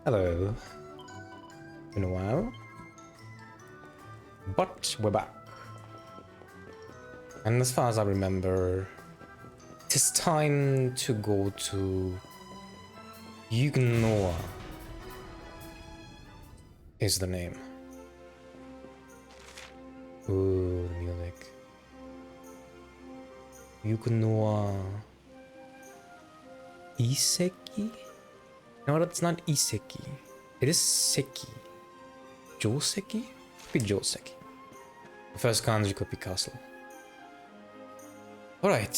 Hello. Been a while. But we're back. And as far as I remember, it is time to go to Yugnoa is the name. Ooh, the music. Yugnoa Iseki? No, that's not Iseki. It is Seki. Joseki? Could be Joseki. The first kanji could be castle. Alright.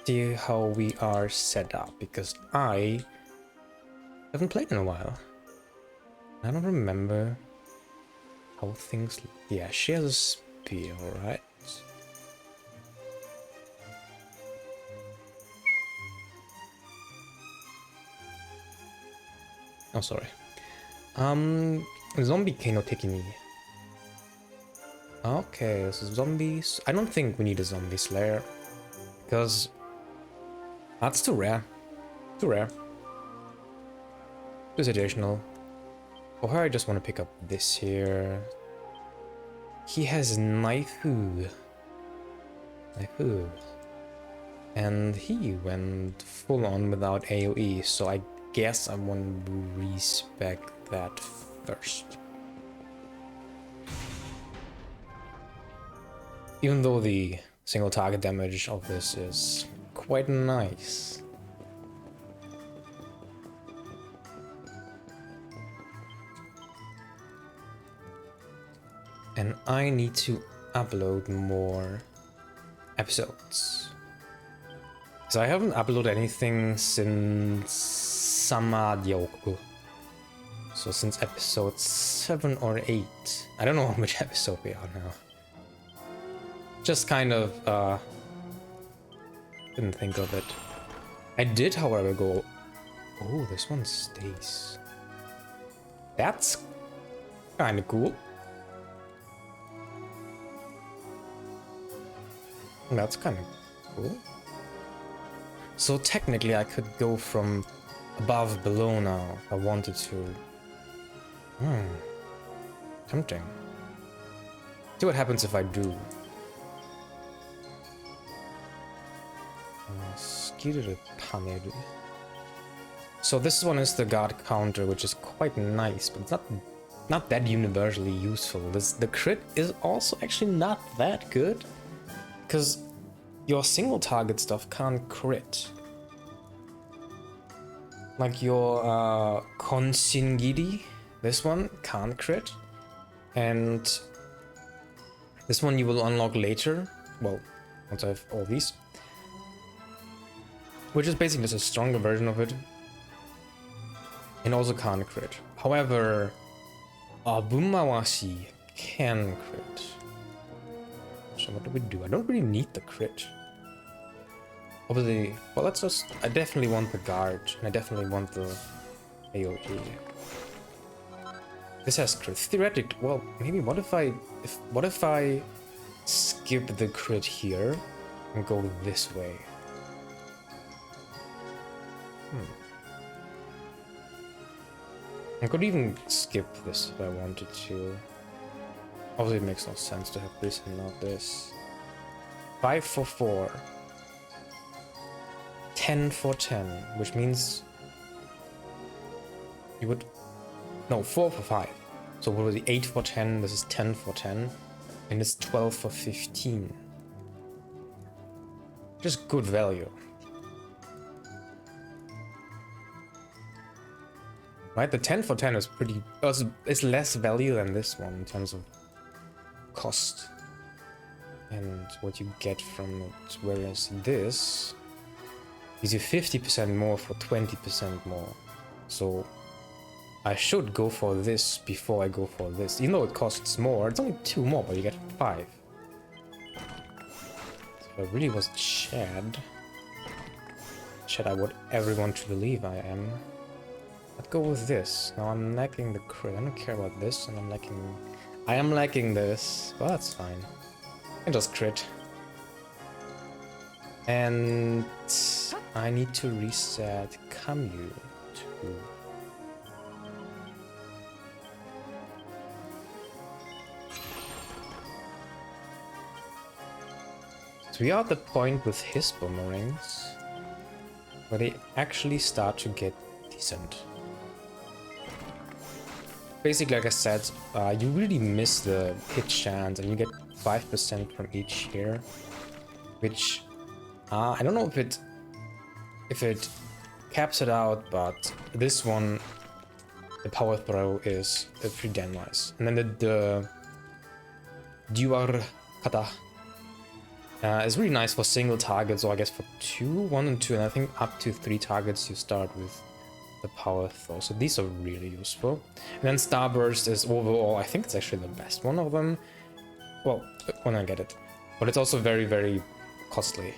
See how we are set up, because I haven't played in a while. I don't remember how things... Yeah, she has a spear, alright. Oh, sorry. Zombie Kano Tekini. Okay, so zombies. I don't think we need a zombie slayer, because that's too rare. Too rare. Too situational. For her, I just want to pick up this here. He has Naifu. Naifu. And he went full on without AoE, so I guess I want to respec that first. Even though the single target damage of this is quite nice. And I need to upload more episodes. So I haven't uploaded anything since Samadyoku. So since episode 7 or 8. I don't know which episode we are now. Just kind of didn't think of it. I did, however, go... Oh, this one stays. That's kind of cool. That's kind of cool. So technically I could go from above below now if I wanted to. Tempting. See what happens if I do. So this one is the guard counter, which is quite nice, but it's not that universally useful. The crit is also actually not that good, because your single target stuff can't crit. Like your Konsingiri, this one can't crit, and this one you will unlock later. Well, once I have all these. Which is basically just a stronger version of it. And also can't crit. However, Abumawashi can crit. So what do we do? I don't really need the crit. Obviously, well, let's just... I definitely want the guard. And I definitely want the AoE. This has crit. Theoretically, well, maybe what if I skip the crit here and go this way? I could even skip this if I wanted to. Obviously it makes no sense to have this and not this. 5 for 4. 10 for 10, which means you would... No, 4 for 5. So what was it? 8 for 10, this is 10 for 10. And it's 12 for 15. Just good value. Right, the 10 for 10 is pretty... It's less value than this one in terms of cost and what you get from it, whereas this gives you 50% more for 20% more. So I should go for this before I go for this, even though it costs more. It's only 2 more, but you get 5. So if I really was Chad, I would everyone to believe I am. Let's go with this. Now I'm lacking the crit. I don't care about this, and I am lacking this. Well, that's fine. I can just crit. And I need to reset Kamyu to So we are at the point with his boomerangs where they actually start to get decent. Basically, like I said, you really miss the hit chance and you get 5% from each here, which I don't know if it caps it out, but this one, the power throw is pretty damn nice. And then the dual kata is really nice for single targets, or I guess for 1 and 2, and I think up to 3 targets you start with the power throw. So these are really useful. And then Starburst is overall, I think it's actually the best one of them. Well, when I get it. But it's also very, very costly.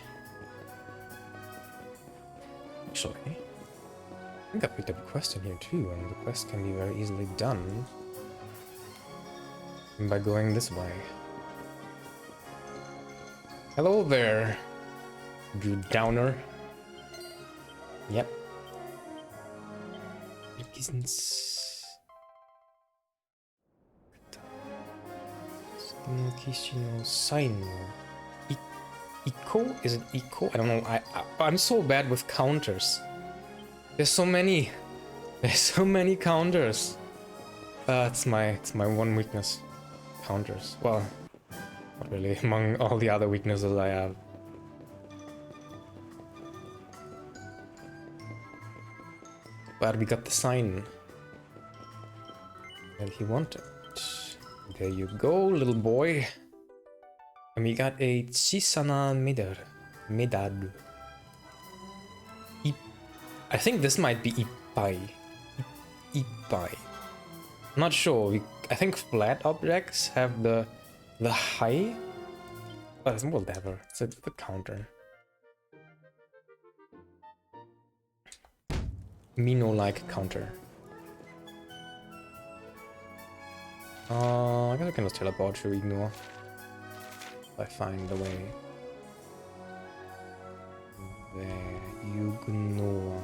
Actually, I think I picked up a quest in here too, and the quest can be very easily done by going this way. Hello there, you downer. Yep. Eco? Is it eco? I don't know. I'm so bad with counters. There's so many. There's so many counters. It's my one weakness. Counters. Well, not really among all the other weaknesses I have. But we got the sign that he wanted. There you go, little boy. And we got a Chisana Medad. I think this might be Ipai. Ipai. I'm not sure. I think flat objects have the high. But it's whatever. It's a counter. Mino-like counter. I guess I can just teleport to ignore. If I find a way. There you ignore.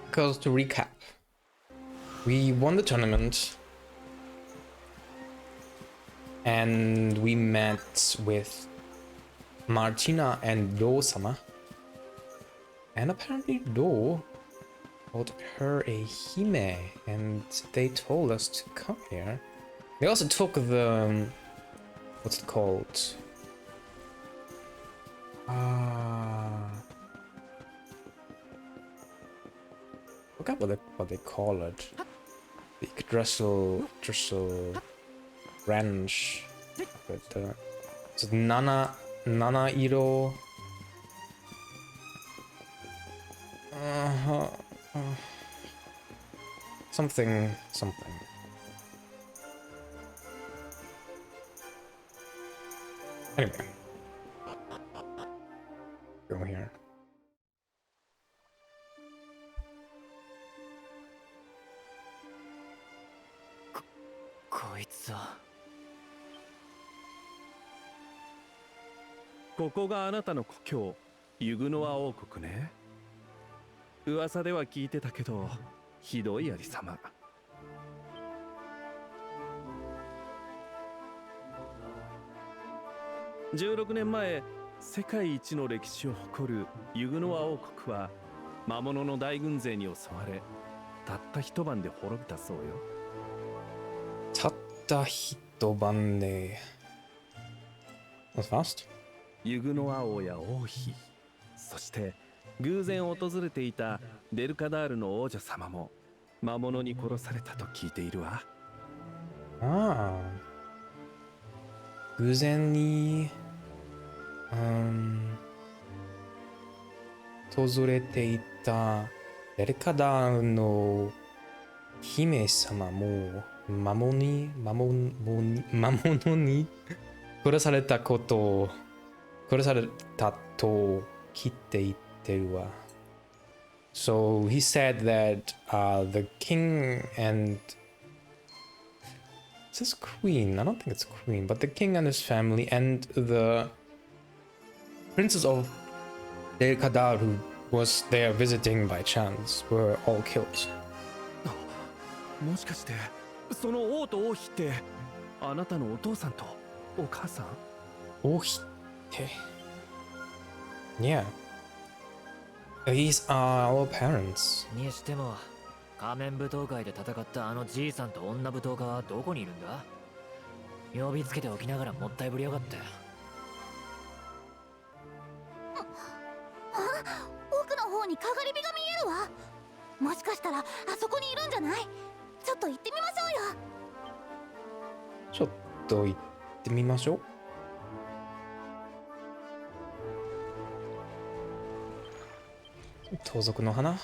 Because to recap, we won the tournament. And we met with Martina and Do-sama. And apparently Do called her a Hime, and they told us to come here. They also took the... what's it called? Forgot what they call it. The Yggdrasil branch. But it's Nana Iro. Something. Anyway, go here. This is your home, Yugunoa王国ね。噂では聞いてたけど、ひどいありさま。16年前、世界一の歴史を誇るユグノア王国は魔物の大軍勢に襲われ、たった一晩で滅びたそうよ。たった一晩で。That's fast. ユグノア王や王妃、そして偶然訪れていたデルカダールの王女様も魔物に殺されたと聞いているわ。ああ。偶然に訪れていたデルカダールの姫様も魔物に殺されたと聞いていてるわ。So he said that the king and it says queen. I don't think it's queen, but the king and his family and the princess of Del Kadar, who was there visiting by chance, were all killed. もしかしてその王と王妃ってあなたのお父さんとお母さん？王妃って。Yeah. These are our parents. にしても仮面舞踏会で戦ったあのじいさんと女舞踏家はどこにいるんだ？呼びつけておきながらもったいぶりやがって。奥の方にかがり火が見えるわ。もしかしたらあそこにいるんじゃない？ちょっと行ってみましょうよ。ちょっと行ってみましょう。盗賊の花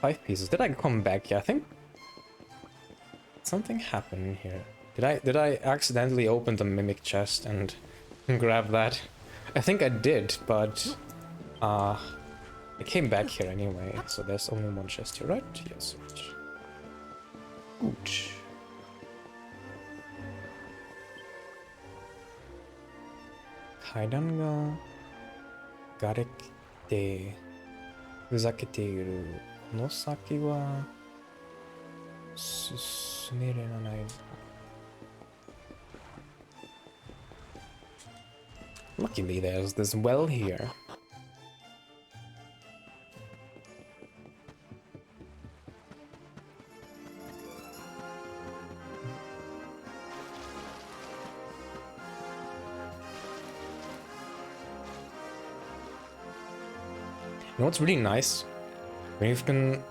5 pieces. Did I come back? Yeah, I think something happened here. Did I accidentally open the mimic chest and grab that? I think I did, but I came back here anyway, so there's only one chest here, right? Yes. Good. 階段ががれきてふざけている。この先は進められない。Luckily, there's this well here. You know what's really nice? When you've been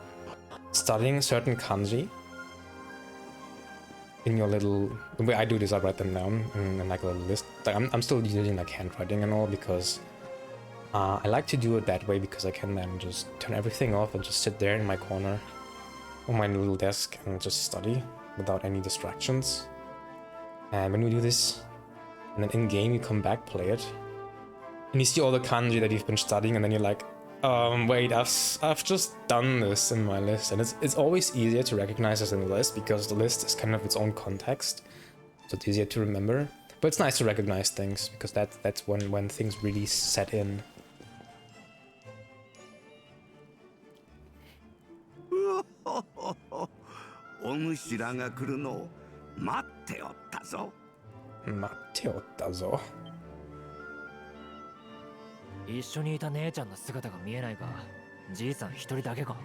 studying certain kanji in your little... The way I do this, I write them down in like a little list. Like I'm still using like handwriting and all because I like to do it that way because I can then just turn everything off and just sit there in my corner on my little desk and just study without any distractions. And when you do this, and then in game you come back, play it, and you see all the kanji that you've been studying, and then you're like, wait, I've just done this in my list, and it's always easier to recognize this in the list because the list is kind of its own context, so it's easier to remember. But it's nice to recognize things because that's when things really set in. お主らが来るのを待っておったぞ。待っておったぞ。一緒にいた姉ちゃんの姿が見えないが、じいさん一人だけか。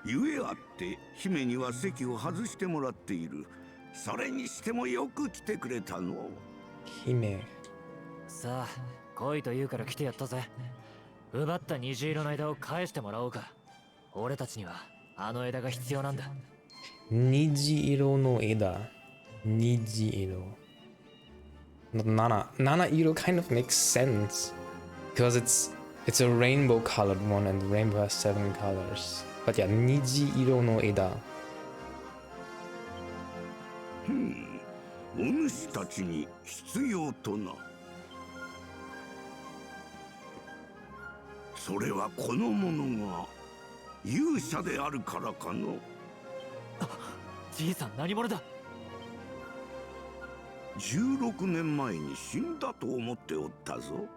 ゆえあって姫には席を外してもらっている。それにしてもよく来てくれたの。姫。さあ、来いと言うから来てやったぜ。奪った虹色の枝を返してもらおうか。俺たちにはあの枝が必要なんだ。虹色の枝。虹色。Nana Iro kind of makes sense because it's a rainbow colored one and the rainbow has 7 colors. But yeah, Niji Iro no Eda. お主たちに必要とな。それはこの者が勇者であるからかの。じいさん何者だ？16年前に死んだと思っておったぞ。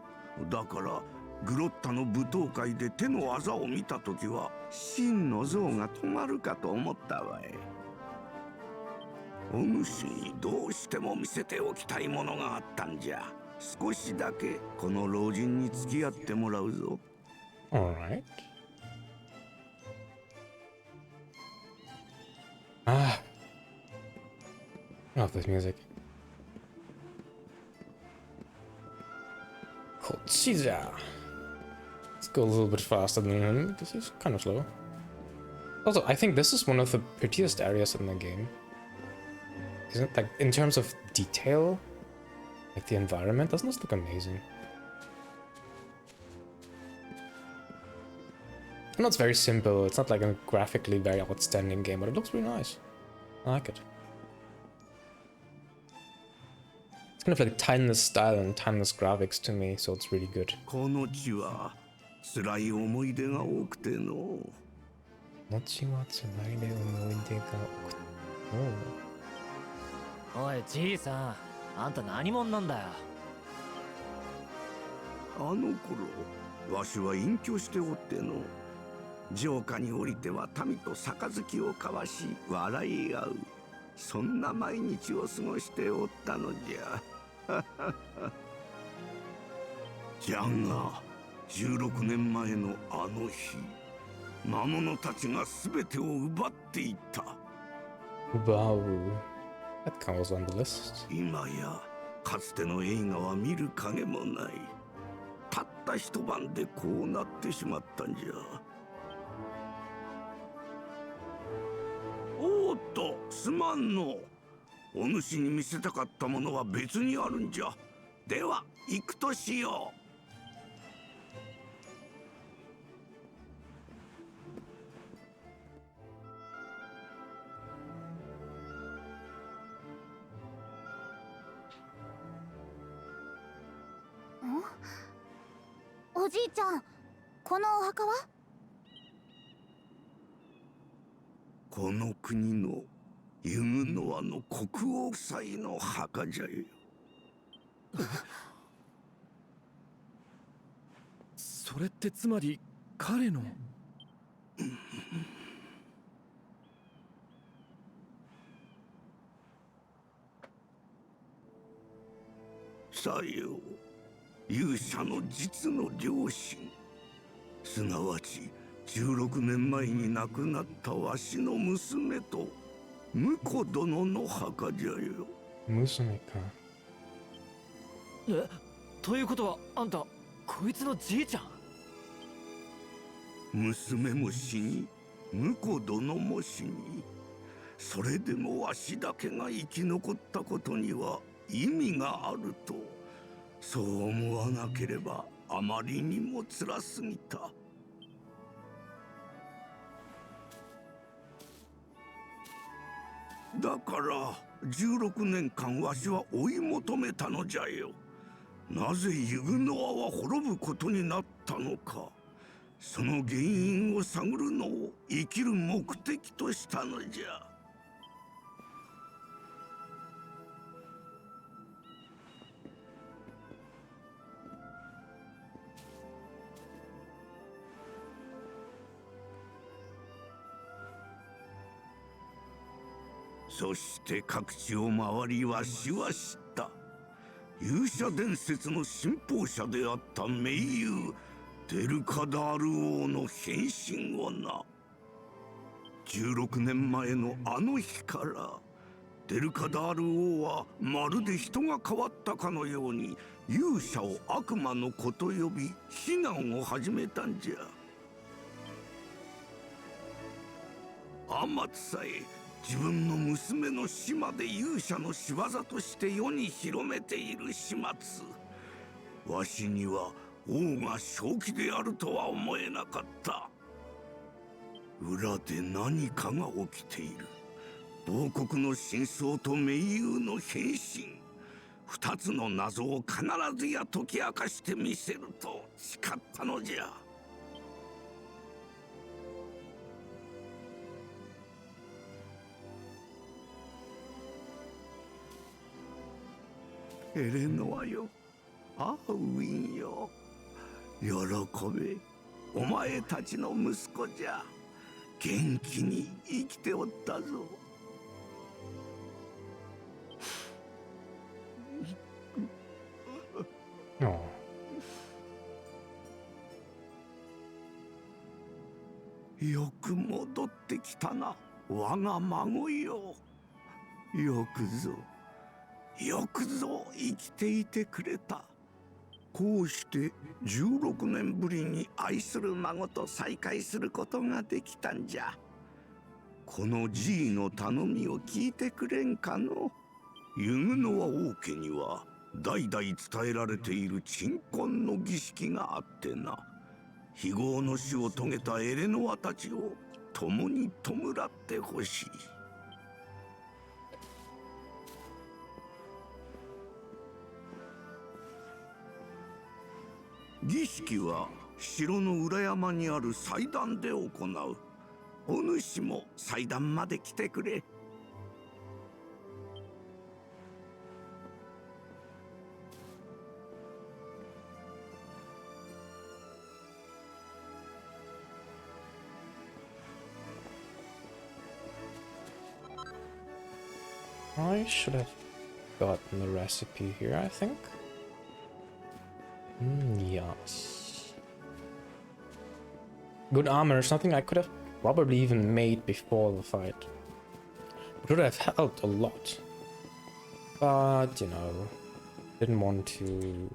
だからグロッタの舞踏会で手の技を見た時は真の像が止まるかと思ったわい。お主にどうしても見せておきたいものがあったんじゃ。少しだけこの老人に付き合ってもらうぞ。Alright. Ah. I love this music. こっちじゃ。Let's go a little bit faster than him. This is kind of slow. Also, I think this is one of the prettiest areas in the game. Isn't it? Like, in terms of detail, like the environment, doesn't this look amazing? I know it's very simple, it's not like a graphically very outstanding game, but it looks really nice. I like it. It's kind of like timeless style and timeless graphics to me, so it's really good. この地は辛い思い出が多くての。この地は辛い思い出が多くて。おいじいさん、あんた何者なんだよ。あの頃わしは隠居しておっての。城下に降りては民と杯を交わし笑い合う、そんな毎日を過ごしておったのじゃ。じゃが16年前のあの日、魔物たちが全てを奪っていった。Wow. That kind was on the list. 今やかつての映画は見る影もない。たった一晩でこうなってしまったんじゃ。おーっと、すまんの。お主に見せたかったものは別にあるんじゃ。では行くとしよう。おじいちゃん、このお墓は？この国のユグノアの国王夫妻の墓じゃよ。それってつまり彼の。さよう、勇者の実の両親、すなわち16年前に亡くなったわしの娘と婿殿の墓じゃよ。娘か。え、ということはあんたこいつのじいちゃん？娘も死に婿殿も死に、それでもわしだけが生き残ったことには意味があると、そう思わなければあまりにも辛すぎた。だから16年間わしは追い求めたのじゃよ。なぜユグノアは滅ぶことになったのか、その原因を探るのを生きる目的としたのじゃ。そして各地を回りわしは知った。勇者伝説の信奉者であった盟友デルカダール王の変身をな。16年前のあの日からデルカダール王はまるで人が変わったかのように勇者を悪魔の子と呼び非難を始めたんじゃ。あまつさえ自分の娘の死まで勇者の仕業として世に広めている始末、わしには王が正気であるとは思えなかった。裏で何かが起きている。亡国の真相と盟友の変身、二つの謎を必ずや解き明かしてみせると誓ったのじゃ。エレノアよ、アーウィンよ、喜べ。お前たちの息子じゃ。元気に生きておったぞ。Oh. よく戻ってきたな、我が孫よ。よくぞ生きていてくれた。こうして16年ぶりに愛する孫と再会することができたんじゃ。このじいの頼みを聞いてくれんかの。ユグノア王家には代々伝えられている鎮魂の儀式があってな。非業の死を遂げたエレノアたちを共に弔ってほしい。儀式は城の裏山にある祭壇で行う。お主も祭壇まで来てくれ。I should have gotten the recipe here, I think. Yes. Good armor, something I could have probably even made before the fight. It would have helped a lot. But, you know, didn't want to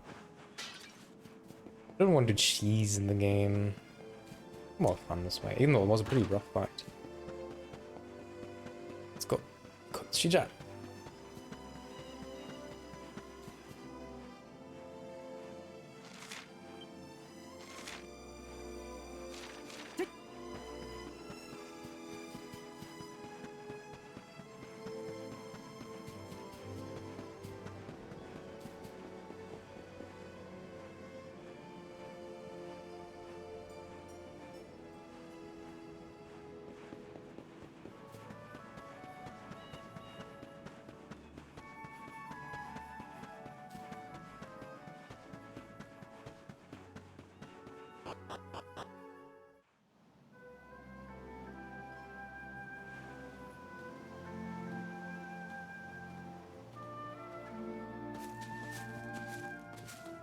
cheese in the game. More fun this way, even though it was a pretty rough fight. Let's go. Shija.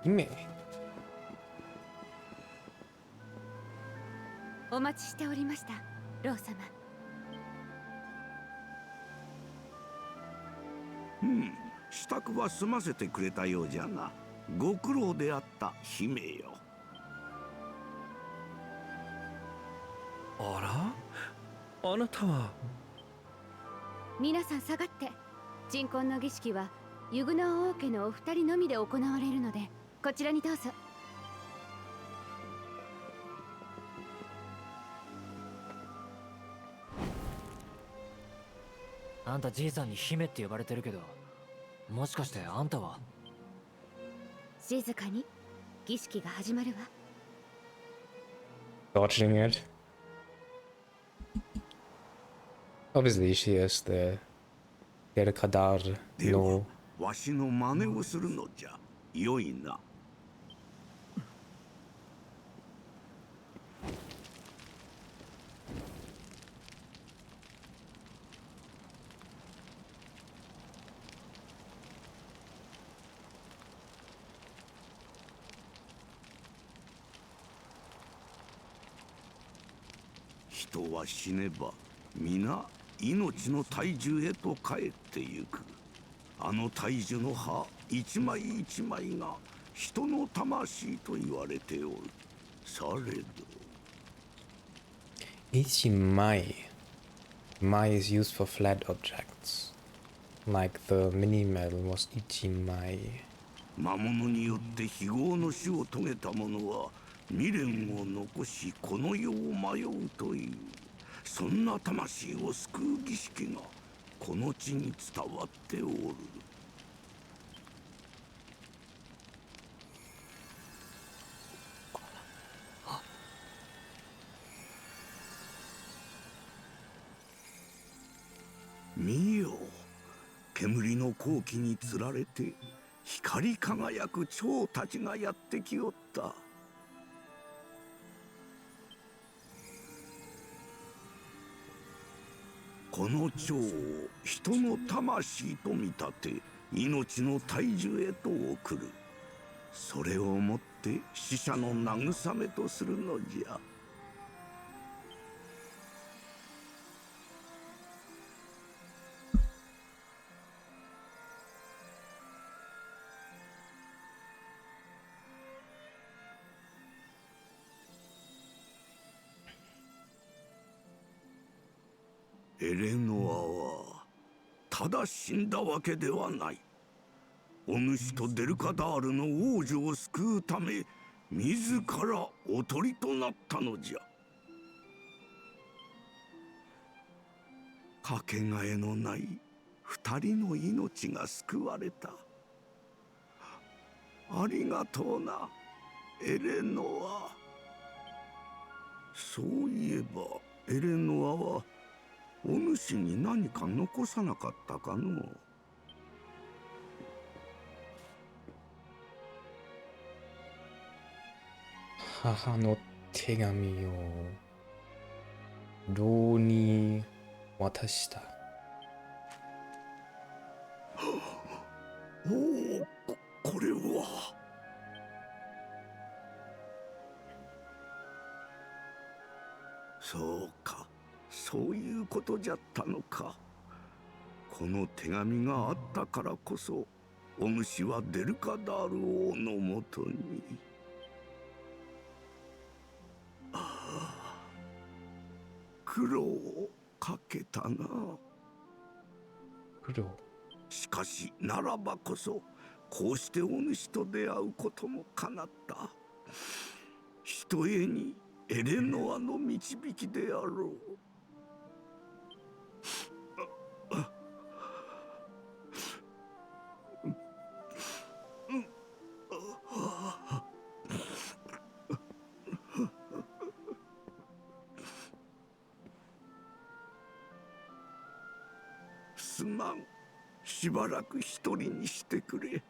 Me. お待ちしておりました、ロー様。支度は済ませてくれたようじゃな。ご苦労であった姫よ。あら、あなたは。皆さん下がって。鎮魂の儀式はユグナ王家のお二人のみで行われるので、こちらにどうぞ。あんたじいさんに姫って呼ばれてるけど、もしかしてあんたは？静かに、儀式が始まるわ。Dodging it. Obviously, she is the Derkadar では no. わしの真似をするのじゃ。よいな。人は死ねば皆命の体重へと帰ってゆく。あの体重の葉一枚一枚が人の魂と言われておる。されど Ichimai. Mai is used for flat objects. Like the mini medal was Ichimai. 魔物によって非業の死を遂げた者は未練を残しこの世を迷うという、そんな魂を救う儀式がこの地に伝わっておる。見よ、煙の好機につられて光り輝く蝶たちがやってきおった。この蝶を人の魂と見立て命の体重へと送る。それをもって死者の慰めとするのじゃ。エレノアはただ死んだわけではない。お主とデルカダールの王女を救うため自らおとりとなったのじゃ。かけがえのない二人の命が救われた。ありがとうな、エレノア。そういえばエレノアはお主に何か残さなかったかの。母の手紙を牢に渡した。おお、これは。そうか、そういうことじゃったのか。この手紙があったからこそ、お主はデルカダール王のもとに。ああ、苦労をかけたな。苦労。しかしならばこそ、こうしてお主と出会うことも叶った。ひとえにエレノアの導きであろう。すまん。しばらく一人にしてくれ。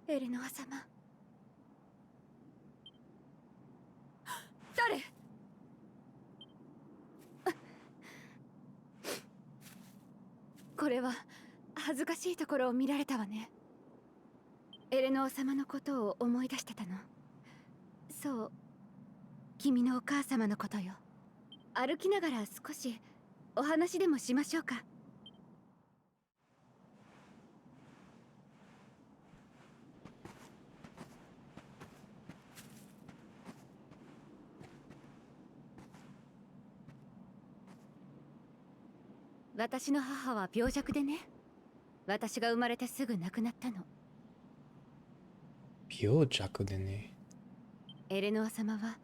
エレノア様。誰？これは恥ずかしいところを見られたわね。エレノア様のことを思い出してたの。そう、君のお母様のことよ。歩きながら少しお話でもしましょうか。私の母は病弱でね。私が生まれてすぐ亡くなったの。病弱でね。エレノア様は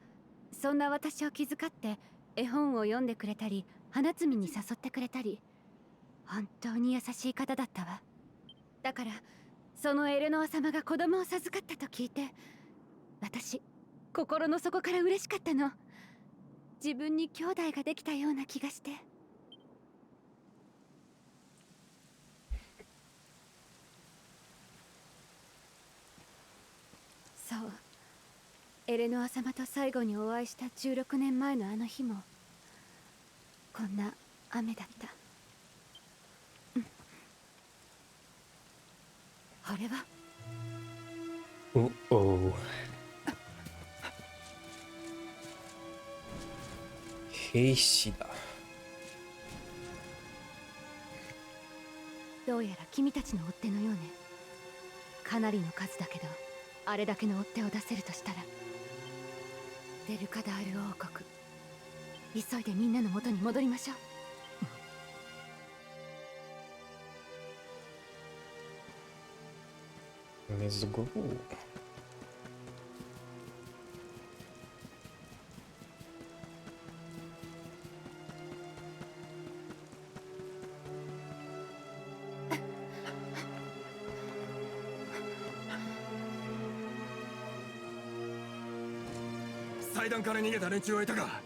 そんな私を気遣って絵本を読んでくれたり、花摘みに誘ってくれたり、本当に優しい方だったわ。だからそのエレノア様が子供を授かったと聞いて、私心の底から嬉しかったの。自分に兄弟ができたような気がして。そう、エレノア様と最後にお会いした16年前のあの日もこんな雨だった。あれはおお。兵士だ。どうやら君たちの追っ手のようね。かなりの数だけど、あれだけの追っ手を出せるとしたら。デルカダール王国、急いでみんなの元に戻りましょう。Let's go. 祭壇から逃げた連中はいたか？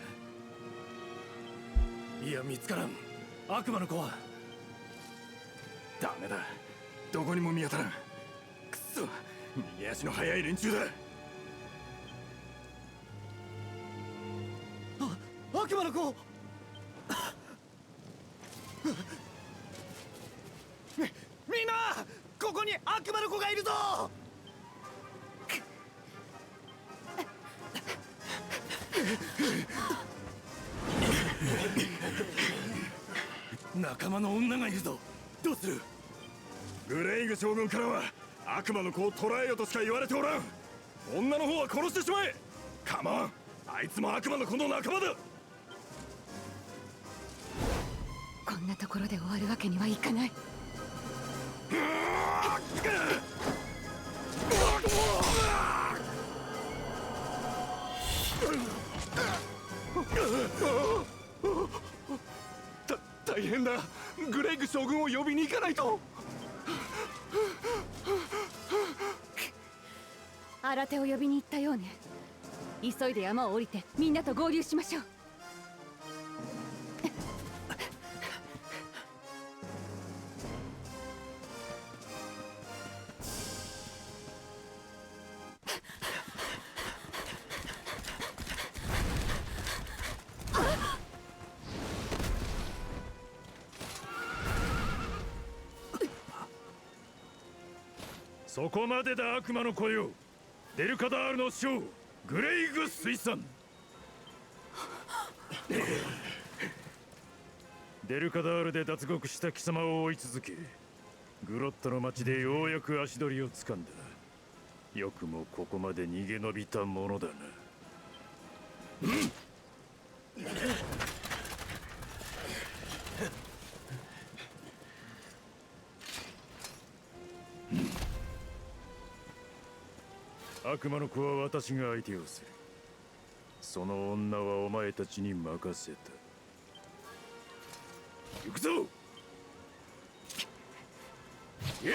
いや、見つからん。悪魔の子はダメだ。どこにも見当たらん。くそ、逃げ足の速い連中だ。悪魔の子みんな、ここに悪魔の子がいるぞ。仲間の女がいるぞ。どうする？グレイグ将軍からは悪魔の子を捕らえよとしか言われておらん。女の方は殺してしまえ。カモン、あいつも悪魔の子の仲間だ。こんなところで終わるわけにはいかない。大変だ。グレイグ将軍を呼びに行かないと。新手を呼びに行ったようね。急いで山を降りてみんなと合流しましょう。そこまでだ、悪魔の子よ。デルカダールの将グレイグ水産。デルカダールで脱獄した貴様を追い続け、グロットの町でようやく足取りをつかんだ。よくもここまで逃げ延びたものだな。悪魔の子は私が相手をする。その女はお前たちに任せた。行くぞ。いや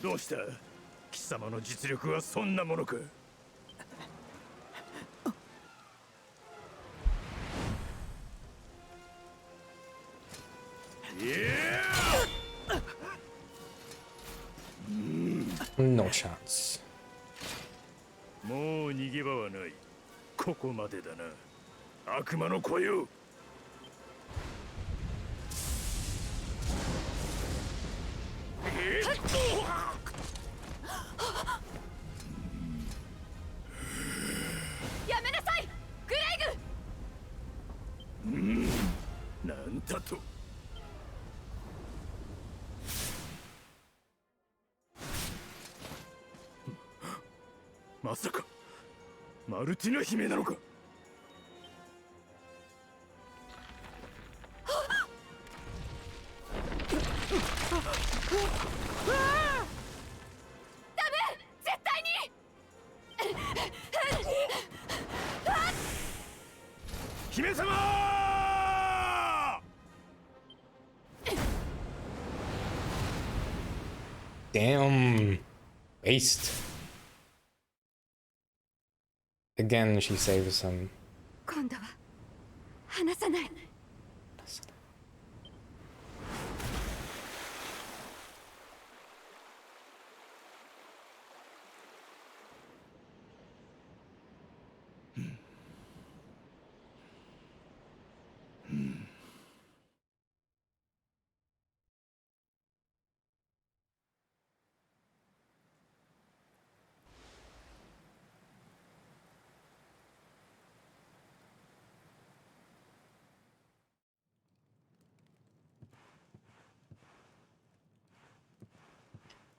どうした？貴様の実力はそんなものか？No chance. もう逃げ場はない。ここまでだな、悪魔の子よ。やめなさい、グレイグ。なんだと？まさかマルティナ姫なのか？ダメ、絶対に。姫様Damn. Waste. Again, she saves him. 今度は離さない。fast.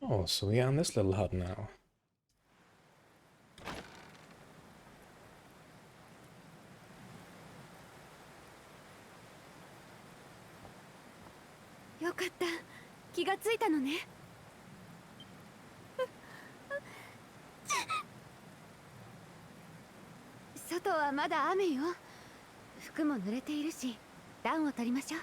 Oh, so we are in this little hut now. Yoかった。気がついたのね。外はまだ雨よ。服も濡れているし、暖を取りましょう。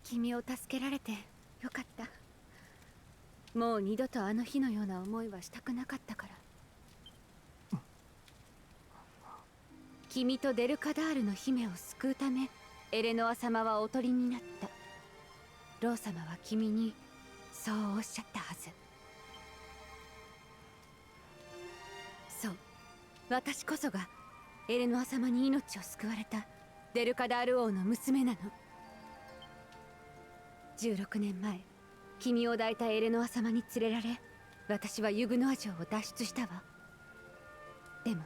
君を助けられてよかった。もう二度とあの日のような思いはしたくなかったから。君とデルカダールの姫を救うためエレノア様はおとりになった。ロー様は君にそうおっしゃったはず。そう、私こそがエレノア様に命を救われたデルカダール王の娘なの。16年前、君を抱いたエレノア様に連れられ、私はユグノア城を脱出したわ。でも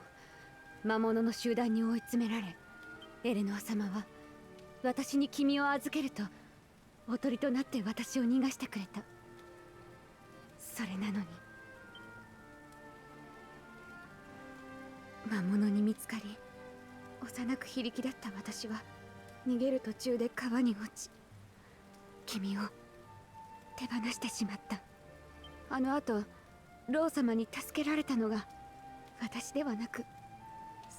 魔物の集団に追い詰められ、エレノア様は私に君を預けるとおとりとなって私を逃がしてくれた。それなのに魔物に見つかり、幼く非力だった私は逃げる途中で川に落ち、君を手放してしまった。あの後ロー様に助けられたのが私ではなく、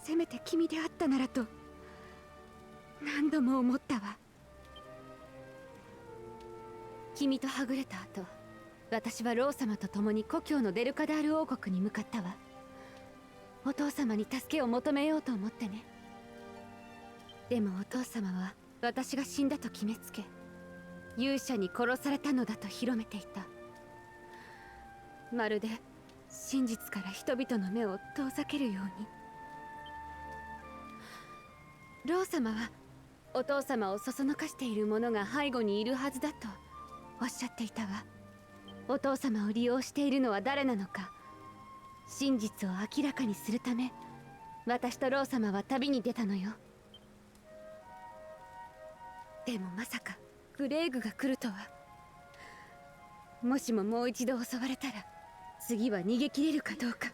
せめて君であったならと何度も思ったわ。君とはぐれた後、私はロー様と共に故郷のデルカダール王国に向かったわ。お父様に助けを求めようと思ってね。でもお父様は私が死んだと決めつけ、勇者に殺されたのだと広めていた。まるで真実から人々の目を遠ざけるように。ロー様はお父様をそそのかしている者が背後にいるはずだとおっしゃっていたわ。お父様を利用しているのは誰なのか、真実を明らかにするため、私とロー様は旅に出たのよ。でもまさかグレーグが来るとは。もしももう一度襲われたら、次は逃げ切れるかどうか。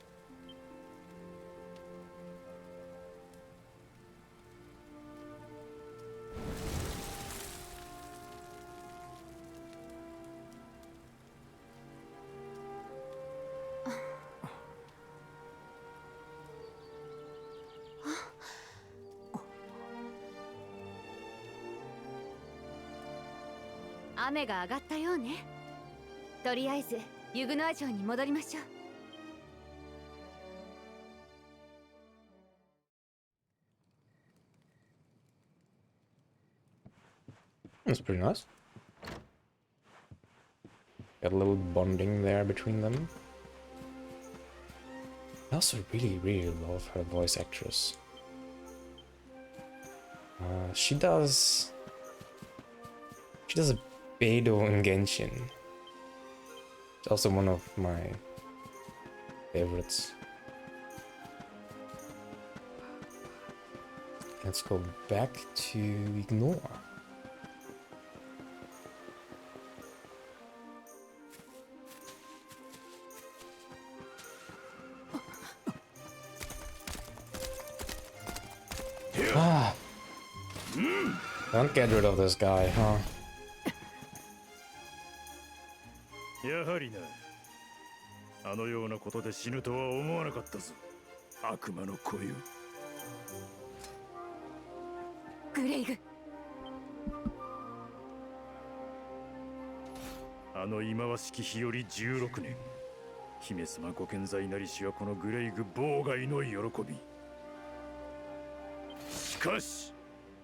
雨が上がったようね。とりあえずユグノア城に戻りましょう。That's pretty nice. Got a little bonding there between them. I also really love her voice actress. She does a Beidou in Genshin. It's also one of my favorites. Let's go back to Ignore. Ah. Don't get rid of this guy, huh? やはりな。あのようなことで死ぬとは思わなかったぞ。悪魔の子よ。グレイグ。あの忌まわしき日より16年、姫様ご健在なりしはこのグレイグ妨害の喜び。しかし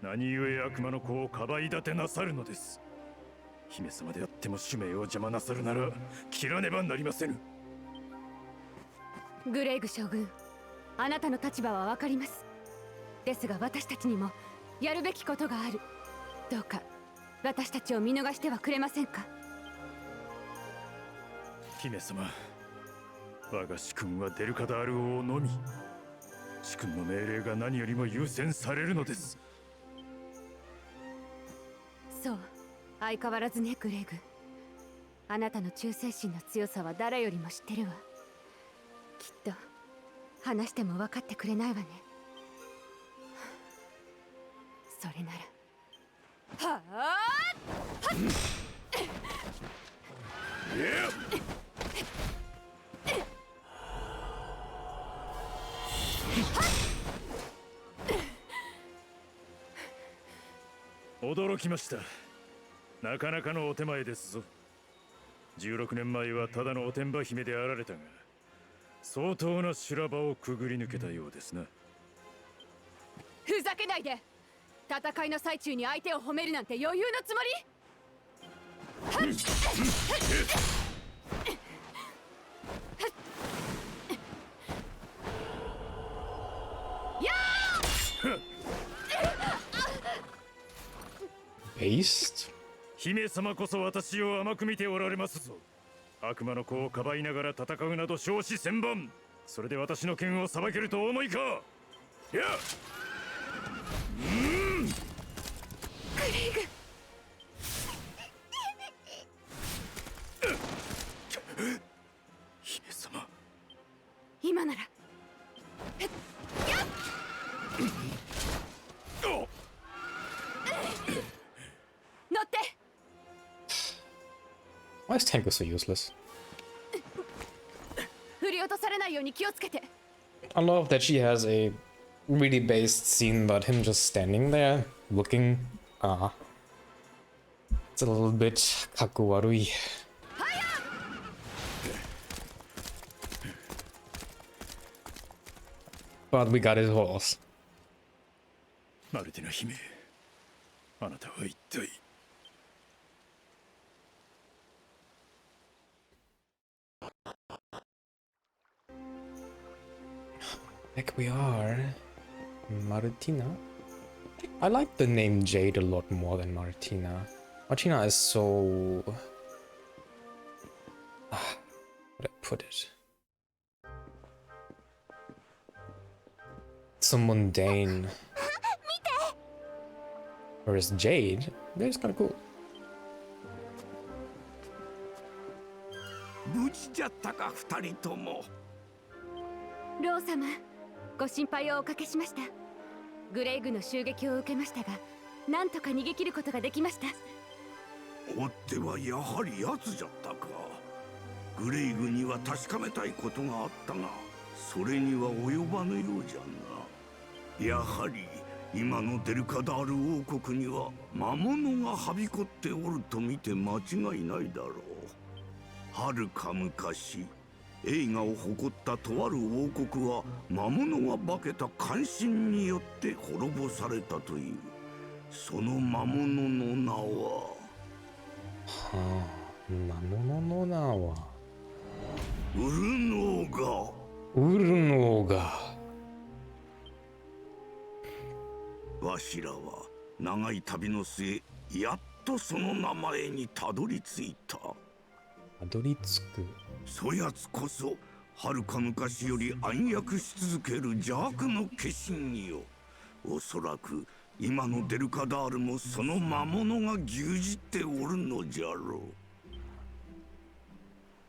何故悪魔の子をかばい立てなさるのです。姫様であっても使命を邪魔なさるなら切らねばなりませぬ。グレイグ将軍、あなたの立場はわかります。ですが私たちにもやるべきことがある。どうか私たちを見逃してはくれませんか。姫様、我が主君はデルカダール王のみ。主君の命令が何よりも優先されるのです。そう、相変わらずねグレイグ。あなたの忠誠心の強さは誰よりも知ってるわ。きっと話しても分かってくれないわね。それならはあ驚きました。なかなかのお手前ですぞ。16年前はただのおてんば姫であられたが、相当な修羅場をくぐり抜けたようですな。ふざけないで。戦いの最中に相手を褒めるなんて余裕のつもり。Based? 姫様こそ私を甘く見ておられますぞ。悪魔の子をかばいながら戦うなど少子千万。それで私の剣を裁けるとお思いか。いや、グレイグ、姫様、今なら。乗って。 Why is Tango so useless? 振り落とされないように気をつけて。 I love that she has a really based scene about him just standing there, looking. It's a little bit kakuwarui. But we got his horse. マルティナ姫、あなたは一体。Back we are. Martina? I like the name Jade a lot more than Martina. Martina is so... how would I put it? So mundane. Whereas Jade is kind of cool. 無事じゃったか二人とも。ロー様、ご心配をおかけしました。グレイグの襲撃を受けましたが、なんとか逃げ切ることができました。追ってはやはり奴じゃったか。グレイグには確かめたいことがあったが、それには及ばぬようじゃな。やはり今のデルカダール王国には魔物がはびこっておると見て間違いないだろう。遥か昔、栄華を誇ったとある王国は魔物が化けた奸臣によって滅ぼされたという。その魔物の名は、魔物の名はウルノーガ。ウルノーガ。わしらは長い旅の末、やっとその名前にたどり着いた。たどり着く。そやつこそ遥か昔より暗躍し続ける邪悪の化身よ。おそらく今のデルカダールもその魔物が牛耳っておるのじゃろ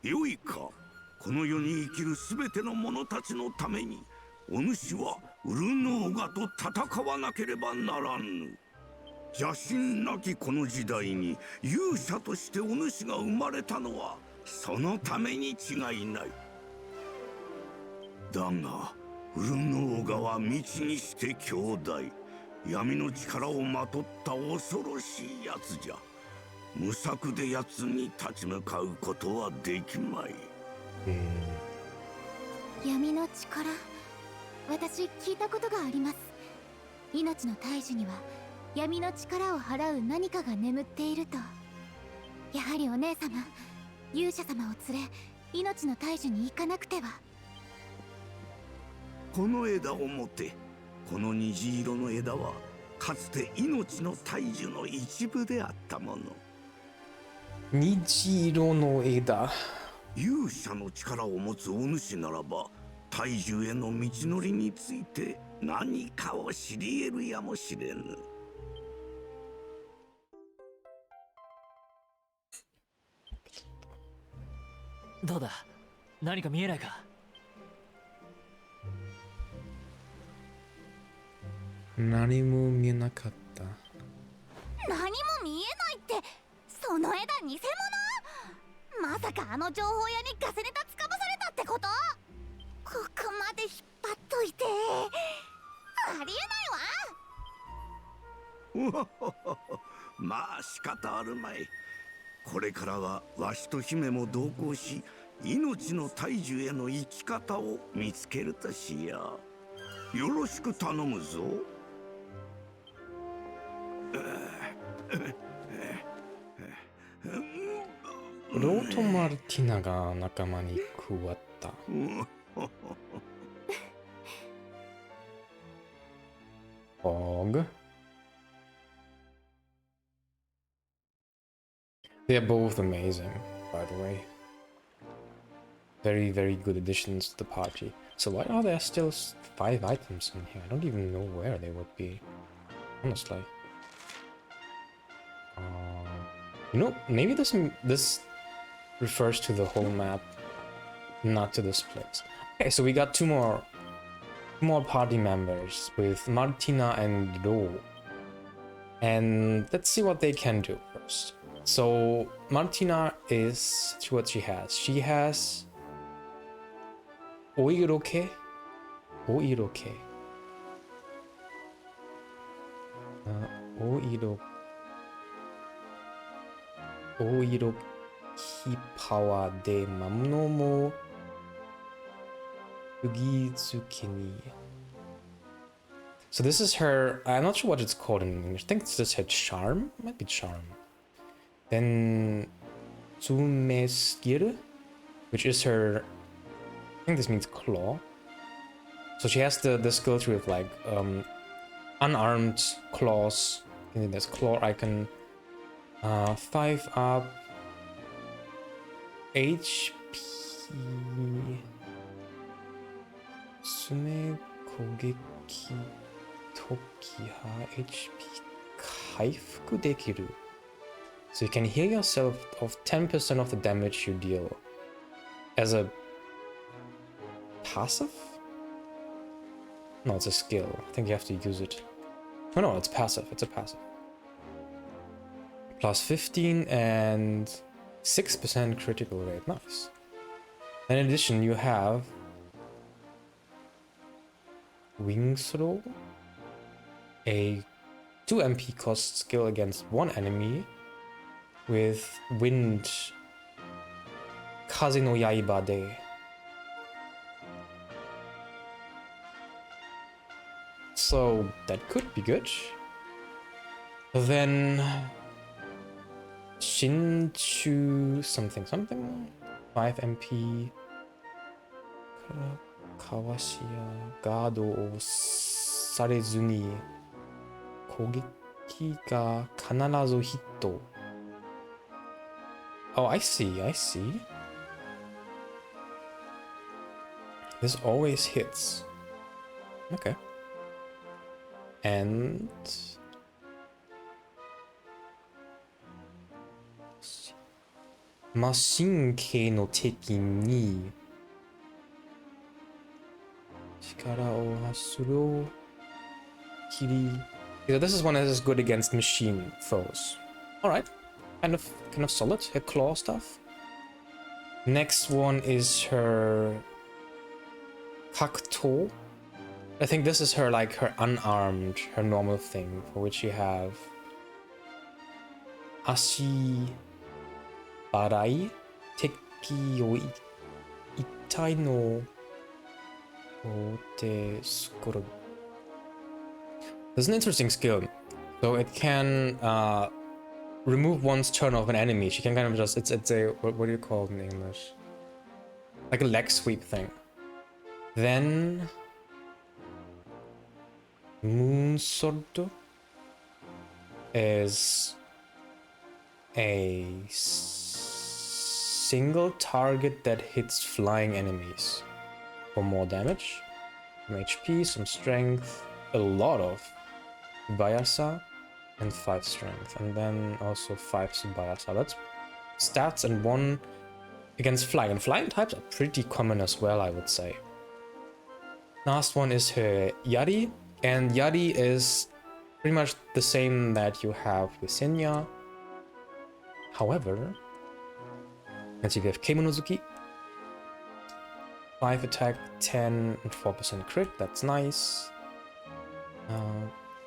う。よいか、この世に生きるすべての者たちのためにお主はウルノーガと戦わなければならぬ。邪神なきこの時代に勇者としてお主が生まれたのはそのために違いない。だがウルノーガは未知にして強大、闇の力をまとった恐ろしいやつじゃ。無策で奴に立ち向かうことはできまい。闇の力、私聞いたことがあります。命の大樹には闇の力を払う何かが眠っていると。やはりお姉様、勇者様を連れ命の大樹に行かなくては。この枝を持て。この虹色の枝はかつて命の大樹の一部であったもの。虹色の枝。勇者の力を持つお主ならば大樹への道のりについて何かを知り得るやもしれぬ。どうだ、何か見えないか？何も見えなかった。何も見えないって、その枝偽物？まさかあの情報屋にガセネタつかまされたってこと？ここまで引っ張っといてありえないわ。まあ仕方あるまい。これからはわしと姫も同行し、命の大樹への生き方を見つけるとしよう。よろしく頼むぞ。ローとマルティナが仲間に加わった。Fog. They're both amazing, by the way. Very, very good additions to the party. So why are there still 5 items in here? I don't even know where they would be, honestly. You know, maybe this refers to the whole map, not to this place. Okay, so we got two more party members with Martina and Ro. And let's see what they can do first. So Martina is what she has. She has Oiroke. Oiroke. Oiroki power de mamono mo ugizuki ni. So this is her, I'm not sure what it's called in English. I think it's just her charm. Might be charm. Then Tsume skill, which is her, I think this means claw. So she has the skill tree with like unarmed claws. And then there's claw icon. 5 up HP 爪攻撃時は HP 回復できる So you can heal yourself of 10% of the damage you deal as a passive? No, it's a skill. I think you have to use it. Oh no, it's passive. It's a passive. Plus 15 and 6% critical rate. Nice. In addition, you have Wing Throw, a 2 MP cost skill against one enemy with Wind Kaze no Yaiba de. So that could be good. Then Shinchu something something 5 MP かわしやガードをされずに攻撃が必ずヒット Oh, I see. This always hits. Okay. And Machine 系の敵に力を発する切り Yeah, this is one that is good against machine foes. Alright. Kind of solid. Her claw stuff. Next one is her Kakuto. I think this is her like her unarmed, her normal thing, for which you have 足払い敵を痛いのを手作る There's an interesting skill. So it can remove one's turn of an enemy. She can kind of just, it's a, what do you call it in English? Like a leg sweep thing. Then Moonsword is a single target that hits flying enemies for more damage, some HP, some strength, a lot of Bayasa, and 5 strength, and then also 5 Bayasa. That's stats and 1 against flying. And flying types are pretty common as well, I would say. Last one is her Yari, and Yari is pretty much the same that you have with Senya. However, let's see, we have Kemonozuki. 5 attack, 10 and 4% crit, that's nice.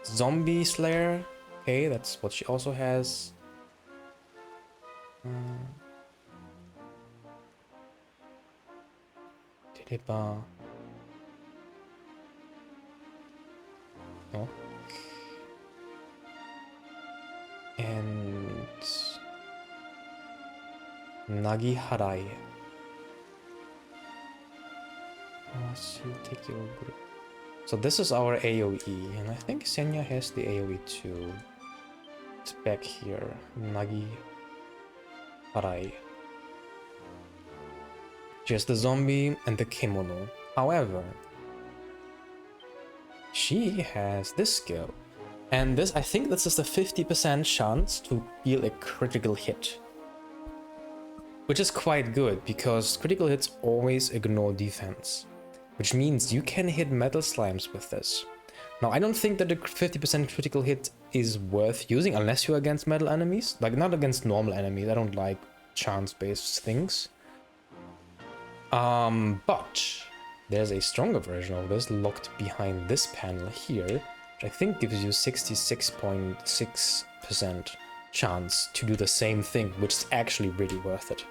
Zombie Slayer, okay, that's what she also has. Deliba. Oh. And Nagi Harai. So this is our AoE, and I think Senya has the AoE too. It's back here. Nagi Harai. Just the zombie and the kimono. However, she has this skill. And this, I think this is a 50% chance to deal a critical hit. Which is quite good, because critical hits always ignore defense. Which means you can hit metal slimes with this. Now, I don't think that a 50% critical hit is worth using unless you're against metal enemies. Like, not against normal enemies. I don't like chance-based things. But there's a stronger version of this locked behind this panel here, which I think gives you 66.6% chance to do the same thing, which is actually really worth it.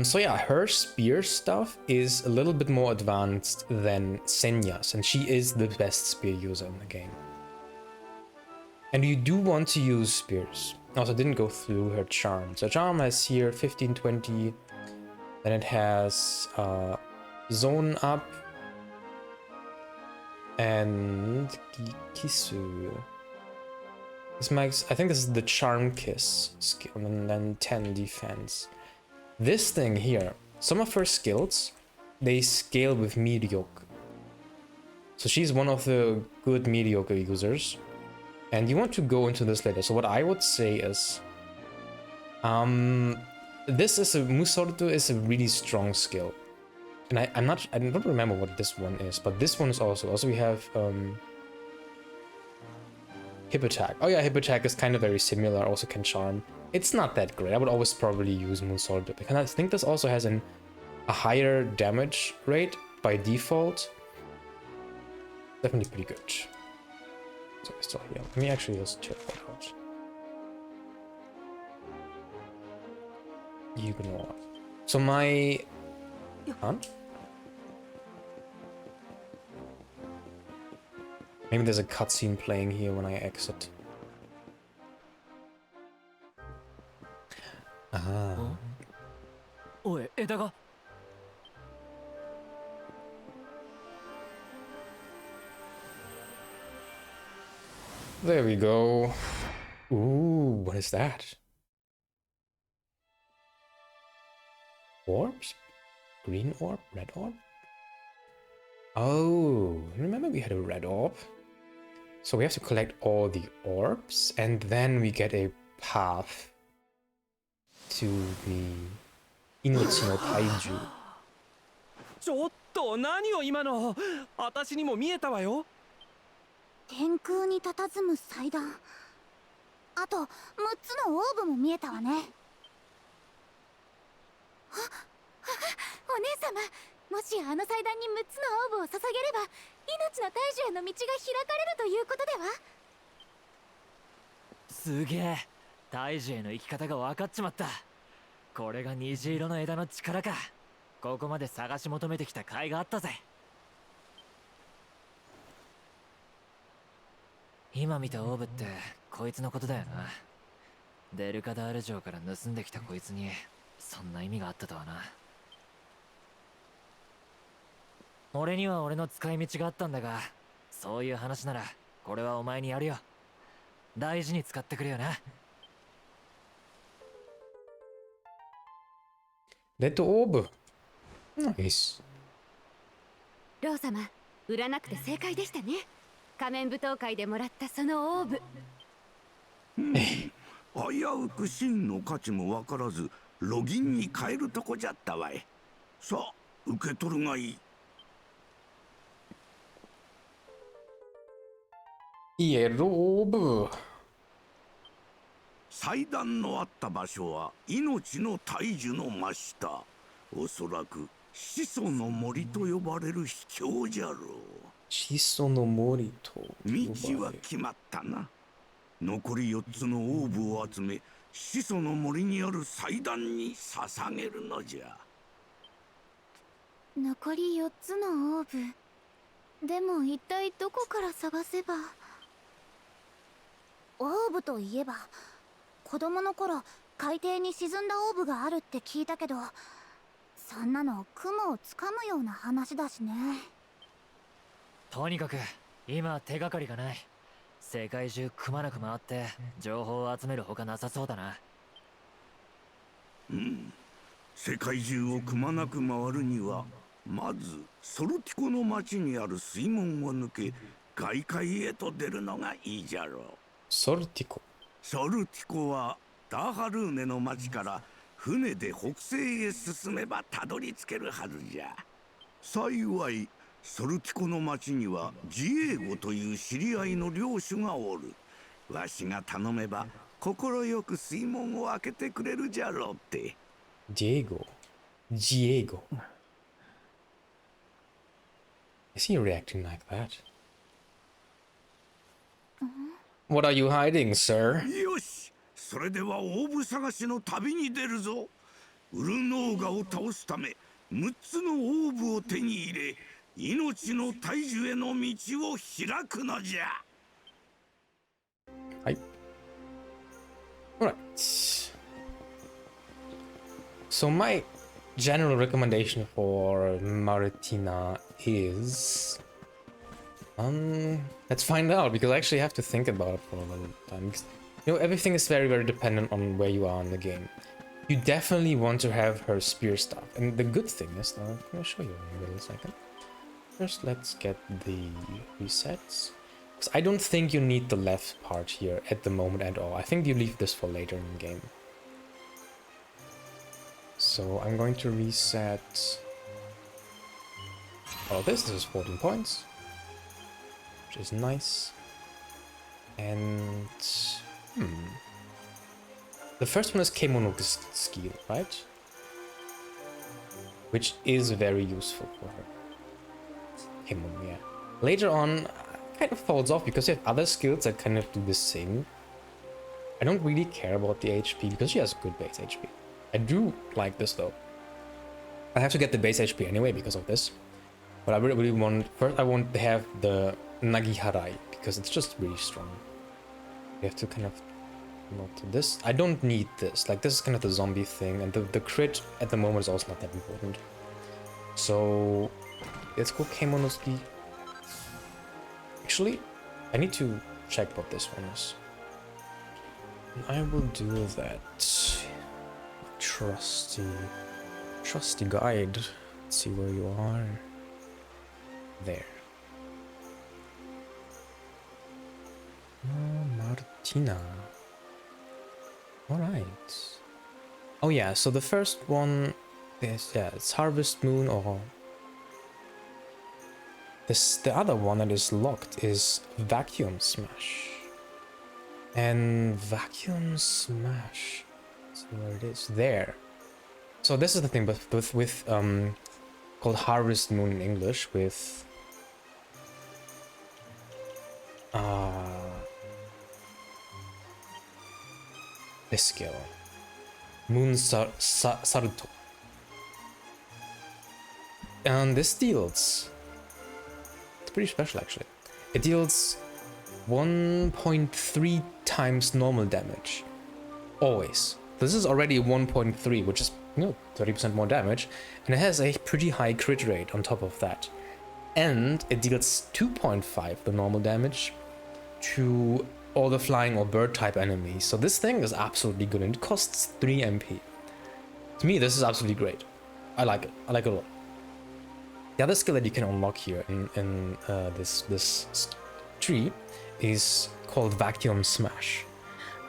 So yeah, her spear stuff is a little bit more advanced than Senya's, and she is the best spear user in the game. And you do want to use spears. Also, didn't go through her charm. So charm has here 15, 20, then it has zone up and Kisu. This makes, I think this is the charm kiss skill, and then 10 defense. This thing here, some of her skills, they scale with mediocre. So she's one of the good mediocre users. And you want to go into this later. So what I would say is, this is a Musorto is a really strong skill. And I don't remember what this one is, but this one is also we have hip attack. Oh yeah, hip attack is kind of very similar, also can charm. It's not that great. I would always probably use Musorto because I think this also has a higher damage rate by default. Definitely pretty good. So we're still here. Let me actually just check that out. Ignore. So my... Huh? Maybe there's a cutscene playing here when I exit. Ah. Oi, Edaga. There we go. Ooh, what is that? Orbs? Green orb? Red orb? Oh, remember we had a red orb? So we have to collect all the orbs, and then we get a path to the Inochi no Taiju. ちょっと何を今の私にも見えたわよ。天空に佇む祭壇、あと6つのオーブも見えたわね。お姉様、もしあの祭壇に6つのオーブを捧げれば命の大樹への道が開かれるということでは？すげえ、大樹への生き方が分かっちまった。これが虹色の枝の力か。ここまで探し求めてきた甲斐があったぜ。今見たオーブってこいつのことだよな。デルカダール城から盗んできたこいつにそんな意味があったとはな。俺には俺の使い道があったんだが、そういう話ならこれはお前にやるよ。大事に使ってくれよな。Let the orb. Nice. ロー様、売らなくて正解でしたね。仮面舞踏会でもらったそのオーブ。危うく真の価値も分からずロギンに変えるとこじゃったわい。さあ受け取るがいい。Yellow orb. 祭壇のあった場所は命の大樹の真下。おそらく始祖の森と呼ばれる秘境じゃろう。始祖の森と道は決まったな。残り4つのオーブを集め始祖の森にある祭壇に捧げるのじゃ。残り4つのオーブ。でも一体どこから探せば。オーブといえば子供の頃海底に沈んだオーブがあるって聞いたけど、そんなの雲をつかむような話だしね。とにかく今手がかりがない。世界中くまなく回って情報を集めるほかなさそうだな。世界中をくまなく回るにはまずソルティコの町にある水門を抜け外界へと出るのがいいじゃろう。ソルティコ。ソルティコはダーハルーネの町から船で北西へ進めばたどり着けるはずじゃ。幸いソルティコの町にはジエーゴという知り合いの領主がおる。わしが頼めば心よく水門を開けてくれるじゃろうって。Diego. Diego. Is he reacting like that? What are you hiding, sir? よし、それではオーブ探しの旅に出るぞ。ウルノーガを倒すため6つのオーブを手に入れ命の大樹への道を開くのじゃ。はい。Alright. So my general recommendation for Maritina is let's find out, because I actually have to think about it for a little time. Because, you know, everything is very, very dependent on where you are in the game. You definitely want to have her spear staff, and the good thing is, I'm gonna show you in a little second. First, let's get the resets. Because I don't think you need the left part here at the moment at all. I think you leave this for later in the game. So I'm going to reset. Oh, this is 14 points, which is nice. And the first one is Kemono skill, right? Which is very useful for her. Kemono, yeah. Later on, kind of falls off because you have other skills that kind of do the same. I don't really care about the HP because she has good base HP. I do like this though. I have to get the base HP anyway because of this. But I really want, first I want to have the Nagiharai because it's just really strong. You have to kind of not this. I don't need this. Like, this is kind of the zombie thing, and the crit at the moment is also not that important. So let's go Kemonoski. Actually, I need to check what this one is. I will do that. Trusty guide. Let's see where you are. There. Martina. Alright. Oh yeah, so the first one is, yeah, it's Harvest Moon, or this, the other one that is locked is Vacuum Smash. And Vacuum Smash, let's see where it is, there. So this is the thing, but with called Harvest Moon in English, with this skill. Moon Saruto. And this deals... It's pretty special actually. It deals 1.3 times normal damage. Always. This is already 1.3, which is, 30% more damage. And it has a pretty high crit rate on top of that. And it deals 2.5 the normal damage to all the flying or bird type enemies. So this thing is absolutely good, and it costs 3 MP. To me, this is absolutely great. I like it. I like it a lot. The other skill that you can unlock here in this tree is called Vacuum Smash.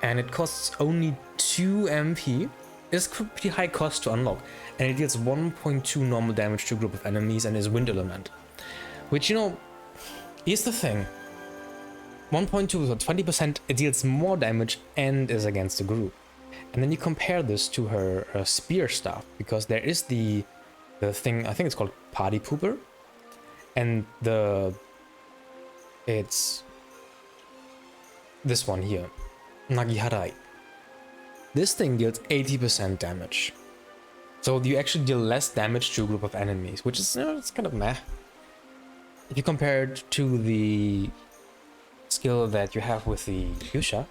And it costs only 2 MP. It's pretty high cost to unlock. And it deals 1.2 normal damage to a group of enemies and is wind element. Which, here's the thing. 1.2, so 20%, it deals more damage and is against the group. And then you compare this to her spear staff, because there is the thing, I think it's called Party Pooper. And it's this one here, Nagiharai. This thing deals 80% damage. So you actually deal less damage to a group of enemies, which is, it's kind of meh. If you compare it to the skill that you have with the Yusha,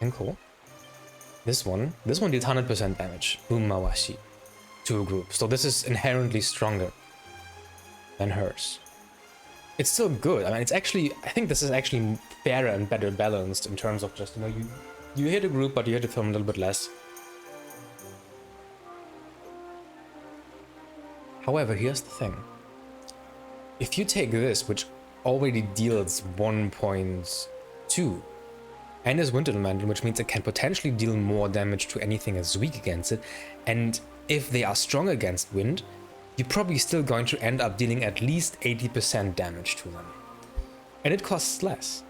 and cool. This one deals 100% damage, Boom Mawashi, to a group. So this is inherently stronger than hers. It's still good. I mean, I think this is actually fairer and better balanced in terms of just, you hit a group, but you hit them a little bit less. However, here's the thing. If you take this, which already deals 1.2 and is wind elemental, which means it can potentially deal more damage to anything that's weak against it, and if they are strong against wind, you're probably still going to end up dealing at least 80% damage to them. And it costs less.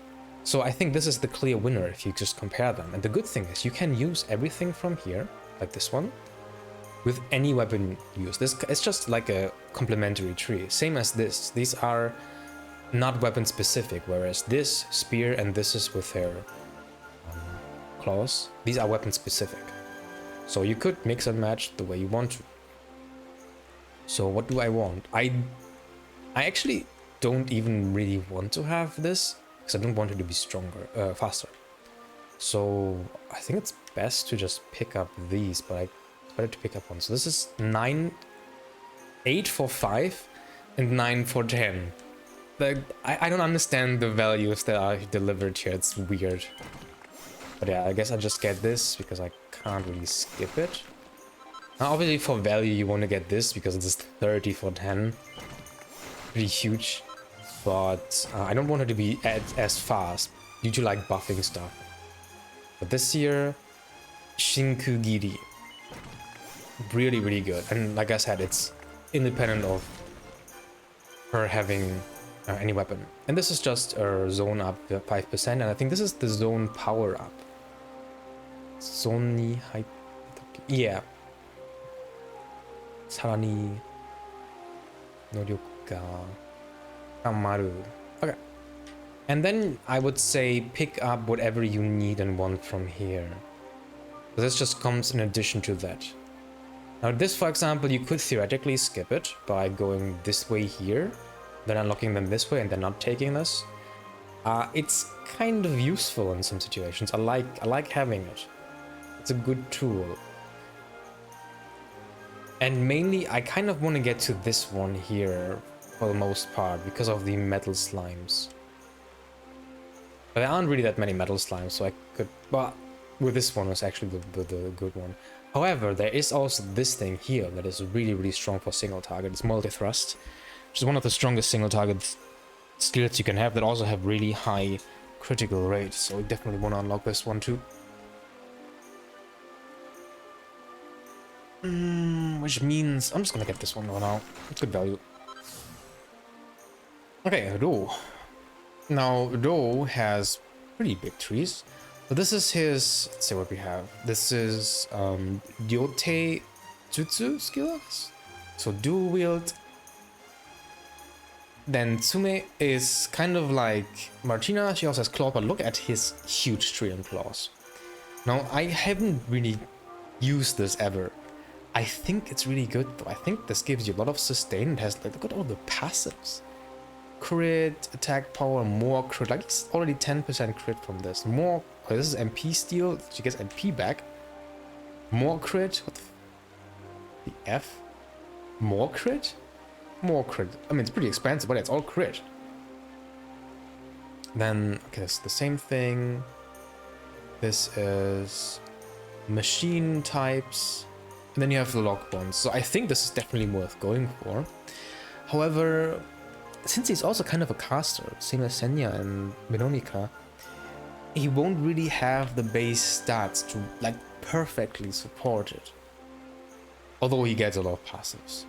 So I think this is the clear winner if you just compare them. And the good thing is you can use everything from here, like this one, with any weapon used. It's just like a complementary tree, same as this. These are not weapon specific, whereas this spear and this is with their claws. These are weapon specific. So you could mix and match the way you want to. So what do I want? I actually don't even really want to have this, because I don't want it to be stronger, faster. So I think it's best to just pick up these, but it's better to pick up one. So this is 8 for 5 and 9 for 10. Like, I don't understand the values that are delivered here. It's weird. But yeah, I guess I just get this because I can't really skip it. Now, obviously for value you want to get this because it's 30 for 10. Pretty huge. But I don't want it to be as fast due to like buffing stuff. But this here, Shinkugiri. Really, really good. And like I said, it's independent of her having any weapon. And this is just a zone up 5%, and I think this is the zone power up. Zoni Hai... Yeah. Sarani Noryoku ga Kamaru. Okay. And then I would say pick up whatever you need and want from here. This just comes in addition to that. Now this, for example, you could theoretically skip it by going this way here, then unlocking them this way and then not taking this. It's kind of useful in some situations. I like having it. It's a good tool. And mainly I kind of want to get to this one here for the most part because of the metal slimes. But there aren't really that many metal slimes, so I could... Well, with this one was actually the good one. However, there is also this thing here that is really, really strong for single target. It's multi-thrust, which is one of the strongest single target skills you can have that also have really high critical rate. So I definitely want to unlock this one too. Which means I'm just gonna get this one now. It's good value. Okay, Do. Now, Do has pretty big trees. But this is his, let's see what we have. This is Ryote Jutsu skills. So dual wield. Then Tsume is kind of like Martina. She also has claws, but look at his huge tree and claws. Now, I haven't really used this ever. I think it's really good though. I think this gives you a lot of sustain. It has, like, look at all the passives. Crit, attack power, more crit. Like, it's already 10% crit from this. More, oh, this is MP steal. She gets MP back. More crit. What the F? More crit? More crit. I mean, it's pretty expensive, but it's all crit. Then, okay, it's the same thing. This is machine types. And then you have the lock bonds. So I think this is definitely worth going for. However, since he's also kind of a caster, same as Senya and Veronica, he won't really have the base stats to, like, perfectly support it. Although he gets a lot of passives.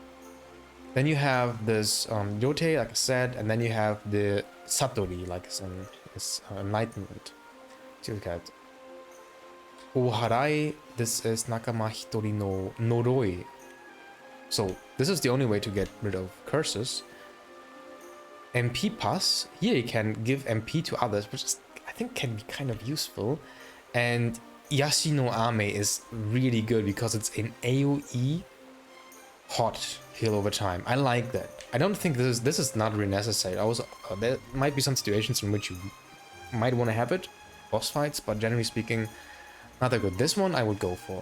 Then you have this Yote, like I said, and then you have the Satori, like his enlightenment. So look at Oharai, this is Nakama Hitori no Noroi. So this is the only way to get rid of curses. MP pass, here you can give MP to others, which is, I think, can be kind of useful. And Yashino Ame is really good because it's an AoE hot heal over time. I like that. I don't think this is not really necessary. Also, there might be some situations in which you might want to have it, boss fights, but generally speaking, not that good. This one I would go for.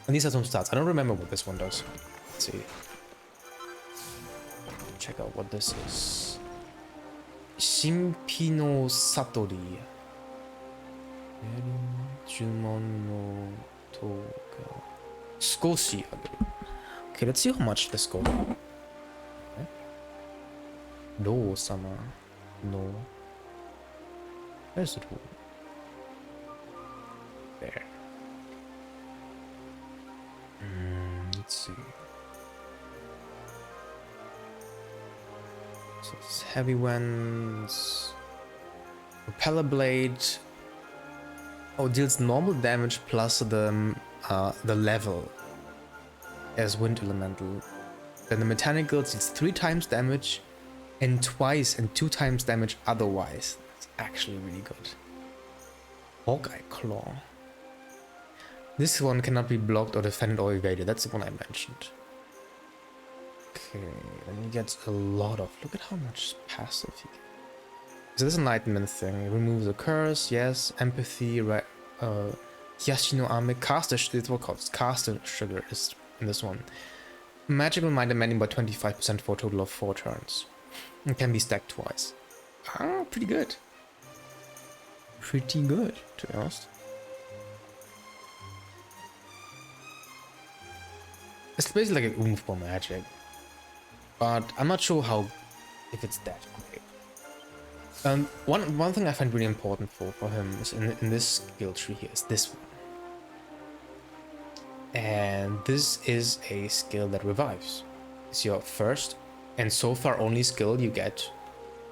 And these are some stats. I don't remember what this one does. Let's see. Check out what this is. Shimpi no Satori. Jumon no Toga. Skoshi ageru. Okay, let's see how much this goes. Okay. Ro-sama no. Where's the Ro? There. Let's see. So it's heavy winds. Propeller blade. Oh, deals normal damage plus the level as wind elemental. Then the mechanical deals 3 times damage and 2 times damage otherwise. That's actually really good. Hawkeye Claw. This one cannot be blocked or defended or evaded. That's the one I mentioned. Okay, then he gets a lot of... Look at how much passive he gets. So this enlightenment thing. It removes a curse, yes. Empathy, right? Yashino Ame. Caster... It's what called Caster Sugar is in this one. Magical Mind amending by 25% for a total of 4 turns. It can be stacked twice. Ah, pretty good. Pretty good, to be honest. It's basically like an oomph for magic. But I'm not sure if it's that great. One thing I find really important for him is in this skill tree here is this one. And this is a skill that revives. It's your first and so far only skill you get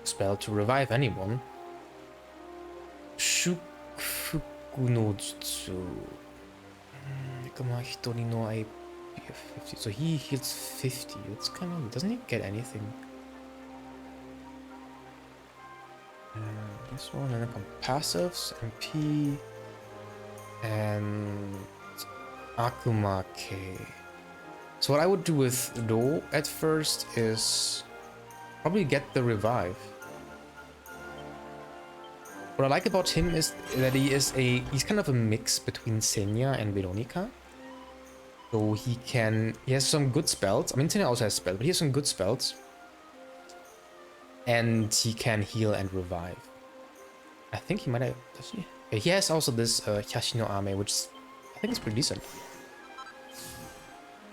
spell to revive anyone. Shufuku no Jutsu. Nikama Hitori no IP 50. So he heals 50. It's kind of... Doesn't he get anything? This one, and then come passives, MP, and Akuma K. So what I would do with Do at first is probably get the revive. What I like about him is that he's kind of a mix between Senya and Veronica. So he has some good spells. I mean, Senya also has spells, but he has some good spells. And he can heal and revive. I think he might have... Does he? Yeah, he has also this Yashino Ame, which I think is pretty decent.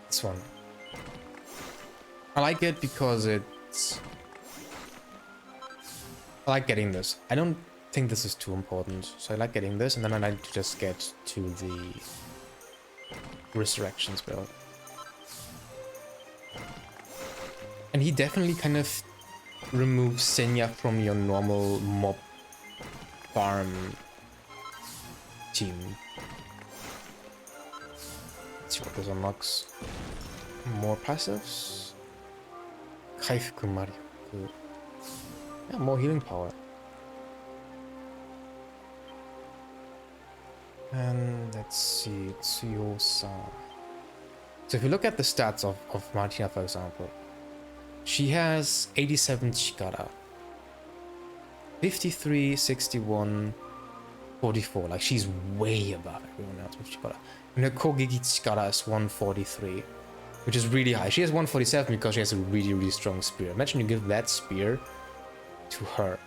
This one. I like it because it's... I like getting this. I don't think this is too important. So I like getting this, and then I like to just get to the Resurrection spell. And he definitely kind of removes Senya from your normal mob farm team. Let's see what this unlocks. More passives. Kaifuku Marifuku. Yeah, more healing power. And let's see, Tsuyosa. So if you look at the stats of Martina, for example, she has 87 Chikara, 53, 61, 44. Like, she's way above everyone else with Chikara. And her Kogeki Chikara is 143, which is really high. She has 147 because she has a really, really strong spear. Imagine you give that spear to her.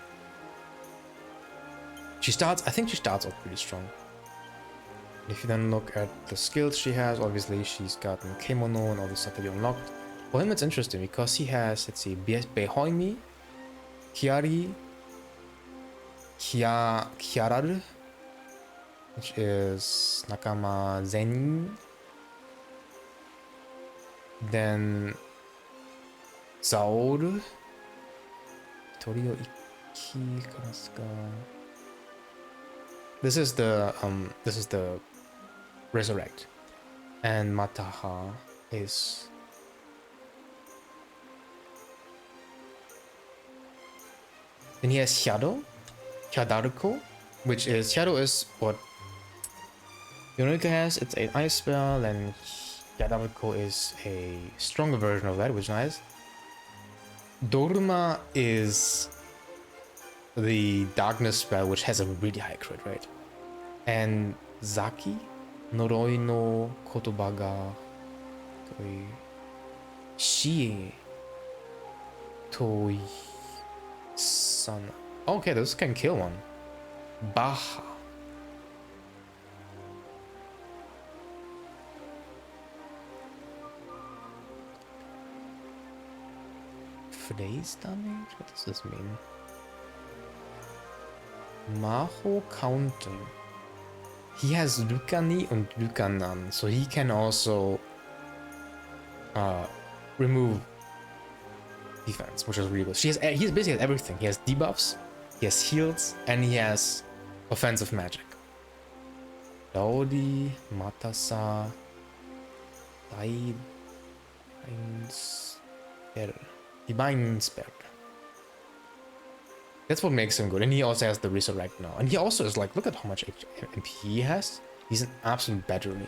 I think she starts off pretty strong. If you then look at the skills she has, obviously she's gotten Kemono and all the stuff that you unlocked. For him it's interesting because he has, let's see, Behoimi, Kiari, Kiararu, which is Nakama Zenin, then Zaoru, Torio Iki Karaska. This is the Resurrect, and Mataha is then he has Hyadaruko, which is Shadow is what Yonika has. It's an ice spell, and Hyadaruko is a stronger version of that, which is nice. Doruma is the darkness spell, which has a really high crit rate, and Zaki Noroi no kotoba ga toi shie toi sana. Okay, this can kill one. Baha. Phase damage? What does this mean? Maho counting. He has Rukani and Rukanan, so he can also remove defense, which is really good. He basically has everything. He has debuffs, he has heals, and he has offensive magic. Daodi, Matasa, Divine Spell. That's what makes him good. And he also has the Resurrect now. And he also is like, look at how much MP he has. He's an absolute battery.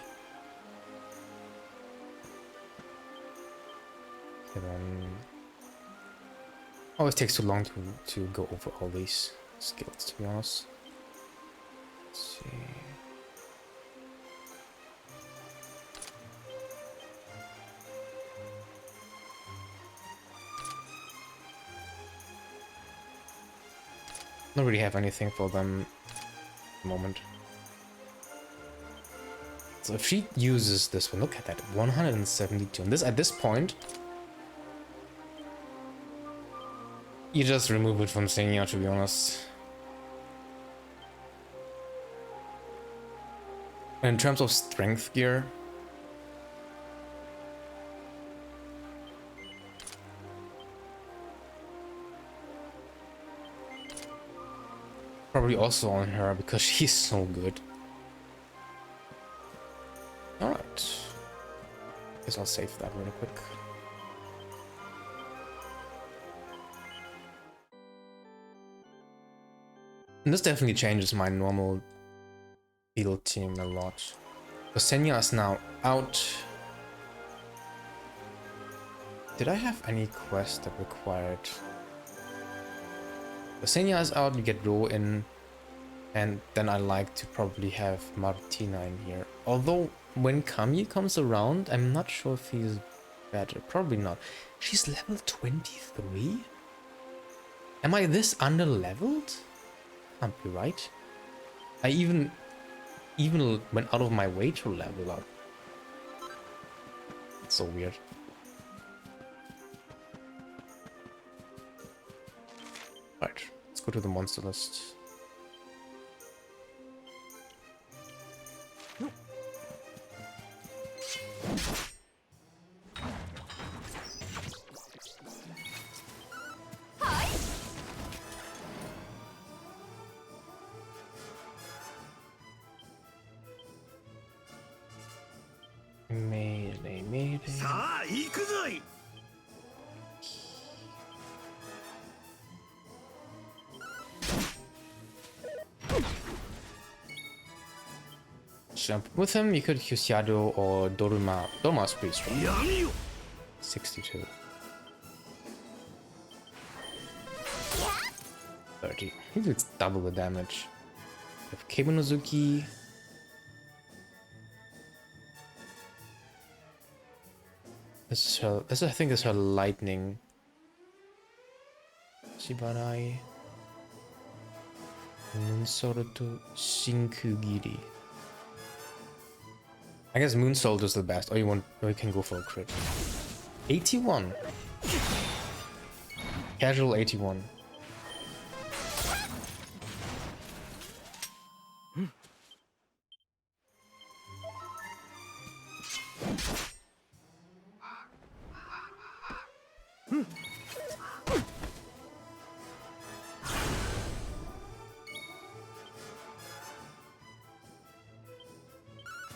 And then always takes too long to go over all these skills, to be honest. Let's see. Don't really have anything for them at the moment. So if she uses this one, look at that, 172. And this at this point, you just remove it from Senya, to be honest. And in terms of strength gear, probably also on her because she's so good. Alright. Guess I'll save that really quick. And this definitely changes my normal build team a lot. Because Senya is now out. Did I have any quest that required... Senya is out, you get Ro in, and then I like to probably have Martina in here. Although when Kami comes around, I'm not sure if he's better. Probably not. She's level 23? Am I this under-leveled? Can't be right. I even went out of my way to level up. It's so weird. Right, let's go to the monster list. Melee. さあ行くぞい。jump with him. You could use Shadow or Doruma. Doruma's pretty strong. 62. 30. He did double the damage. We have Kemonozuki. This is her. This I think is her lightning. Shibarai. Moonsault to Shinkugiri. I guess Moonsault is the best. Or you can go for a crit. 81. Casual 81.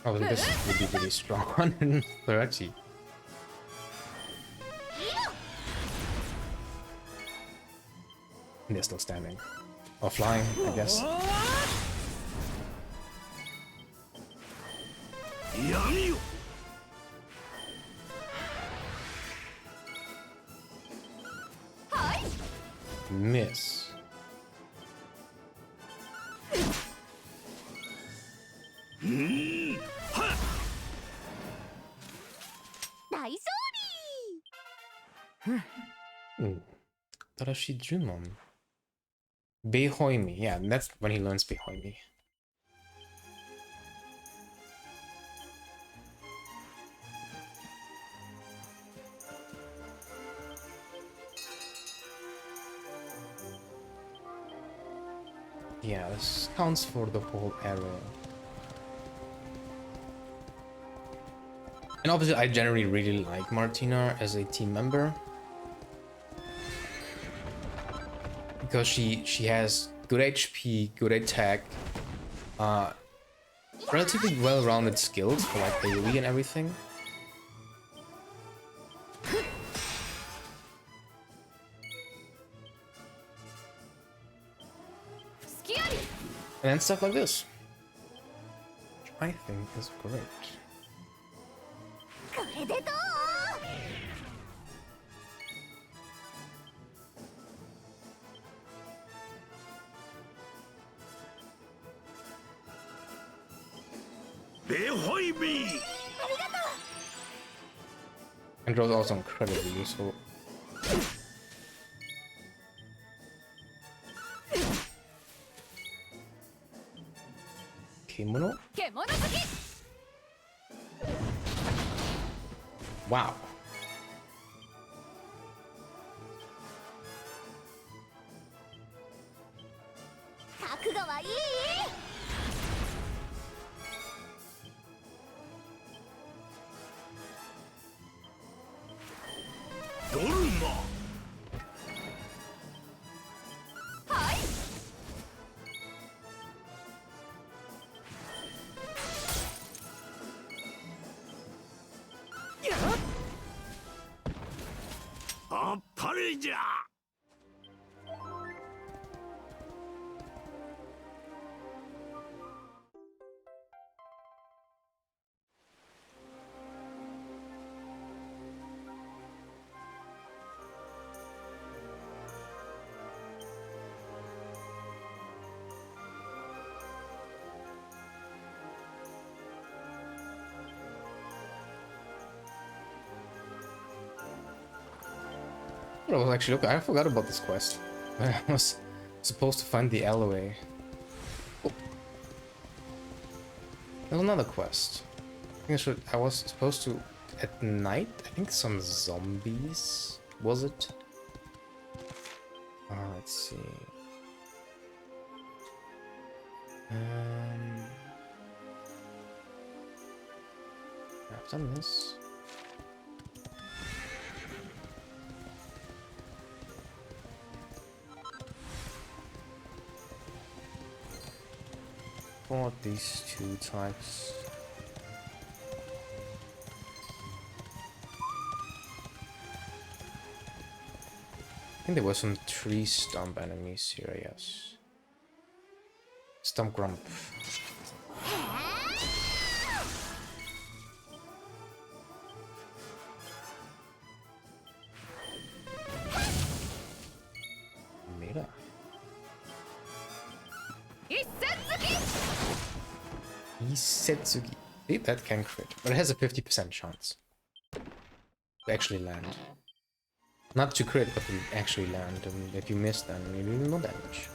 Oh, this would be really strong on Farachi. They're still standing. Or flying, I guess. Miss. Tarashi Jumon. Behoimi. Yeah, that's when he learns Behoimi. Yeah, this counts for the whole arrow. And obviously I generally really like Martina as a team member. Because she has good HP, good attack, relatively well-rounded skills for like AoE and everything. And then stuff like this, which I think is great. And draws also incredibly useful. Kemono? Wow. I was actually okay. I forgot about this quest. I was supposed to find the alloy. Oh. There's another quest. I think I was supposed to at night. I think some zombies. Was it? Let's see. I've done this. For these two types. I think there were some tree stump enemies here, yes. Stump Grump. Isetsugi. See, that can crit, but it has a 50% chance to actually land. Not to crit, but to actually land, and if you miss, then you do no damage.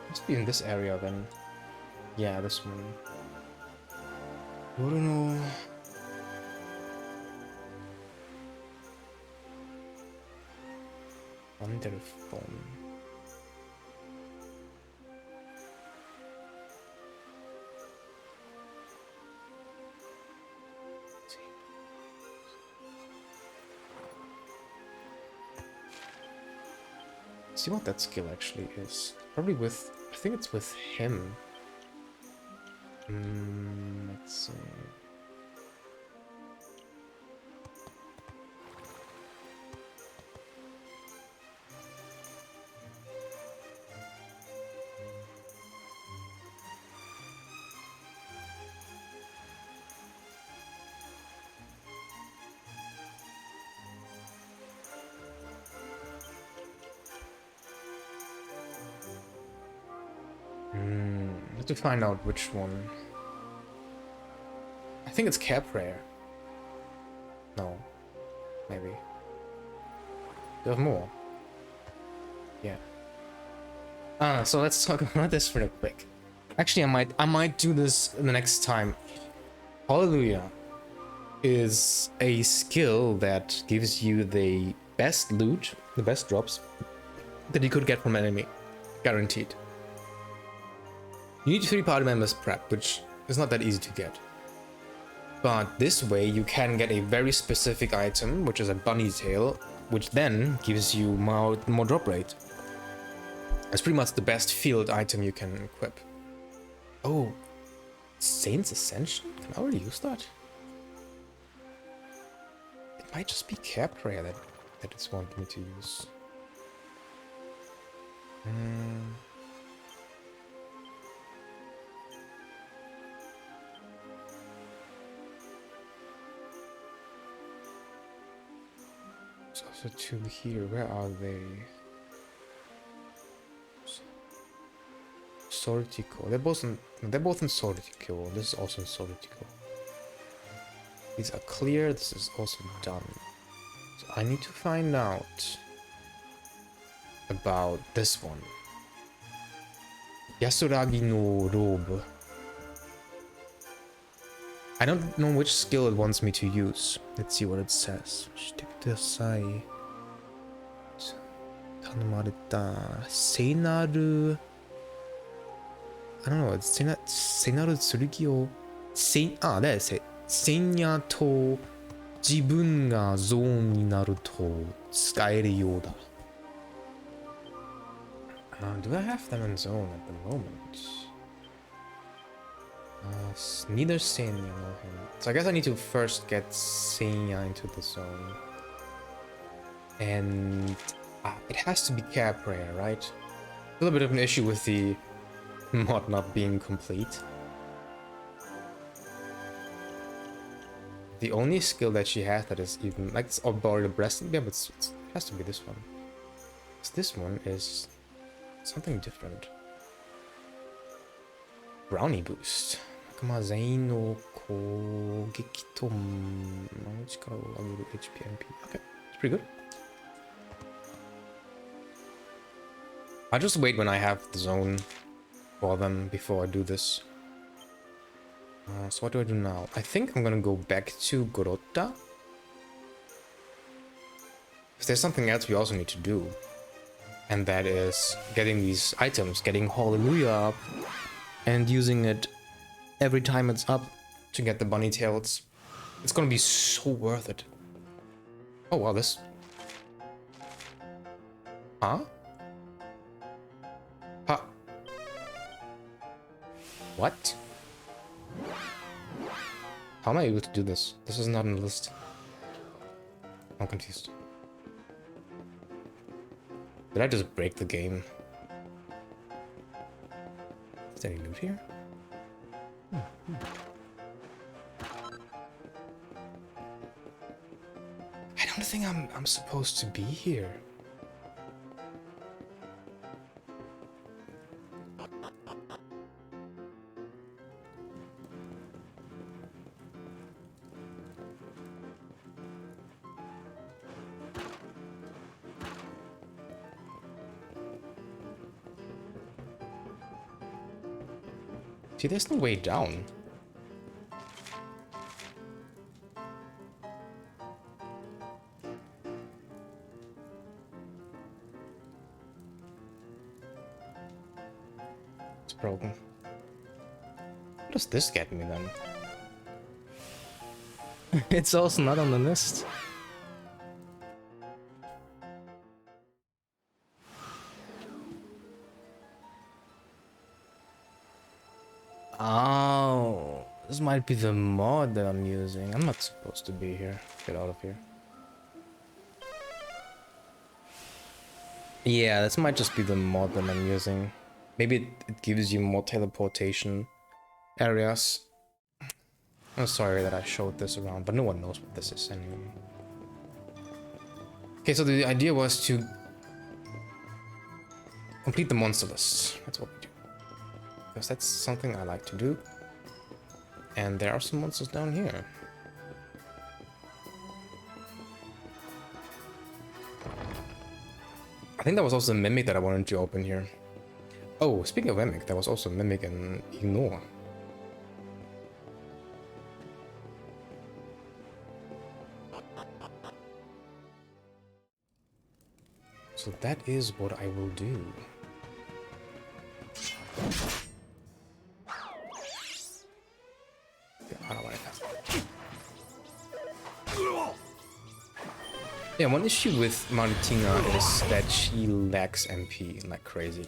Must be in this area then. Yeah, this one. I don't know. Wonderful. See what that skill actually is. Probably with, I think it's with him. Let's see. To find out which one. I think it's Care Prayer. No. Maybe. Do you have more? Yeah. So let's talk about this real quick. Actually, I might do this the next time. Hallelujah is a skill that gives you the best loot, the best drops that you could get from an enemy. Guaranteed. You need 3 party members prep, which is not that easy to get. But this way you can get a very specific item, which is a bunny tail, which then gives you more drop rate. It's pretty much the best field item you can equip. Oh, Saint's Ascension? Can I already use that? It might just be Care Prayer that it's wanting me to use. There's also 2 here. Where are they? Sortico. They're both in Sortico. This is also in Sortico. These are clear. This is also done. So I need to find out about this one. Yasuragi no robe. I don't know which skill it wants me to use. Let's see what it says. Shite Tanomareta. Seinaru. I don't know. It's Seinaru Tsurugi o. There's it. Senya to jibun ga zoon ni naru to tsukaeru you da. Do I have them in zone at the moment? Neither Senya nor him. So I guess I need to first get Senya into the zone. And it has to be Care Prayer, right? A little bit of an issue with the mod not being complete. The only skill that she has that is even like it's the breast, yeah, but it has to be this one. This one is something different. Brownie boost. 全員の攻撃と力を上げる HP MP. Okay, it's pretty good. I'll just wait when I have the zone for them before I do this. So what do I do now? I think I'm gonna go back to Grotta. If there's something else we also need to do, and that is getting these items, getting Hallelujah up, and using it every time it's up to get the bunny tails. It's gonna be so worth it. Oh wow, this... Huh? Huh? What? How am I able to do this? This is not on the list. I'm confused. Did I just break the game? Is there any loot here? I don't think I'm supposed to be here. See, there's no way down. It's broken. What does this get me then? It's also not on the list. Oh, this might be the mod that I'm using. I'm not supposed to be here. Get out of here. Yeah, this might just be the mod that I'm using. Maybe it gives you more teleportation areas. I'm sorry that I showed this around, but no one knows what this is anyway. Okay, so the idea was to complete the monster list. That's what we do. Because that's something I like to do. And there are some monsters down here. I think that was also a mimic that I wanted to open here. Oh, speaking of mimic, there was also a mimic and ignore. So that is what I will do. I don't like that. Yeah, one issue with Martina is that she lacks MP like crazy.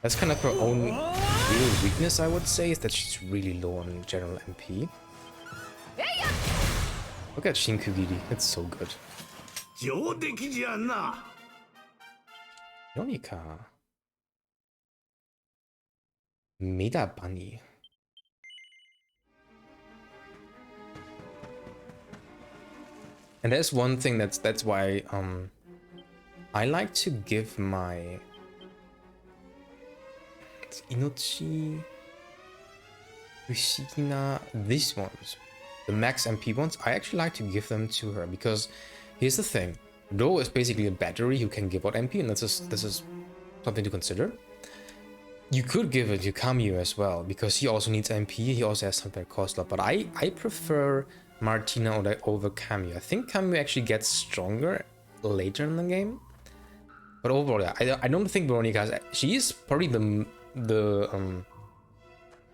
That's kind of her own real weakness, I would say, is that she's really low on general MP. Look at Shinkugiri, it's so good. Yonika. Meda Bunny. And there's one thing that's why I like to give my Inochi Ushina, these ones, the max MP ones, I actually like to give them to her because here's the thing. Do is basically a battery who can give out MP, and this is something to consider. You could give it to Kamyu as well, because he also needs MP, he also has something that costs a lot, but I prefer Martina over Kamyu. I think Kamyu actually gets stronger later in the game. But overall, yeah, I don't think Veronica she is probably the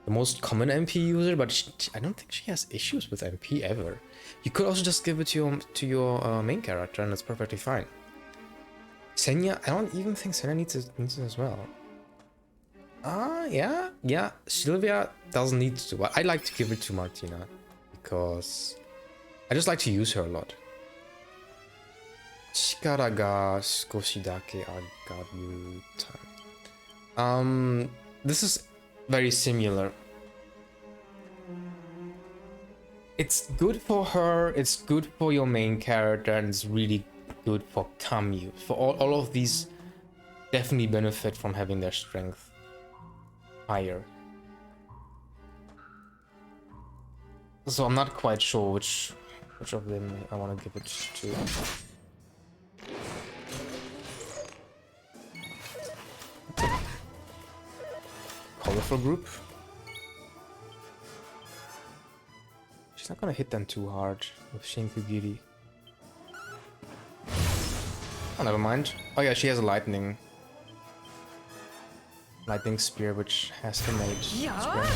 most common MP user, but I don't think she has issues with MP ever. You could also just give it to your main character, and it's perfectly fine. Senya, I don't even think Senya needs it as well. Yeah. Sylvia doesn't need to, but I like to give it to Martina because I just like to use her a lot. Chikara ga skoshi dake agaru time. This is very similar. It's good for her, it's good for your main character, and it's really good for Kamyu. For all of these definitely benefit from having their strength higher. So I'm not quite sure which of them I want to give it to. Colorful group. She's not gonna hit them too hard with Shinkugiri. Oh, never mind. Oh yeah, she has a lightning spear, which has to make spray.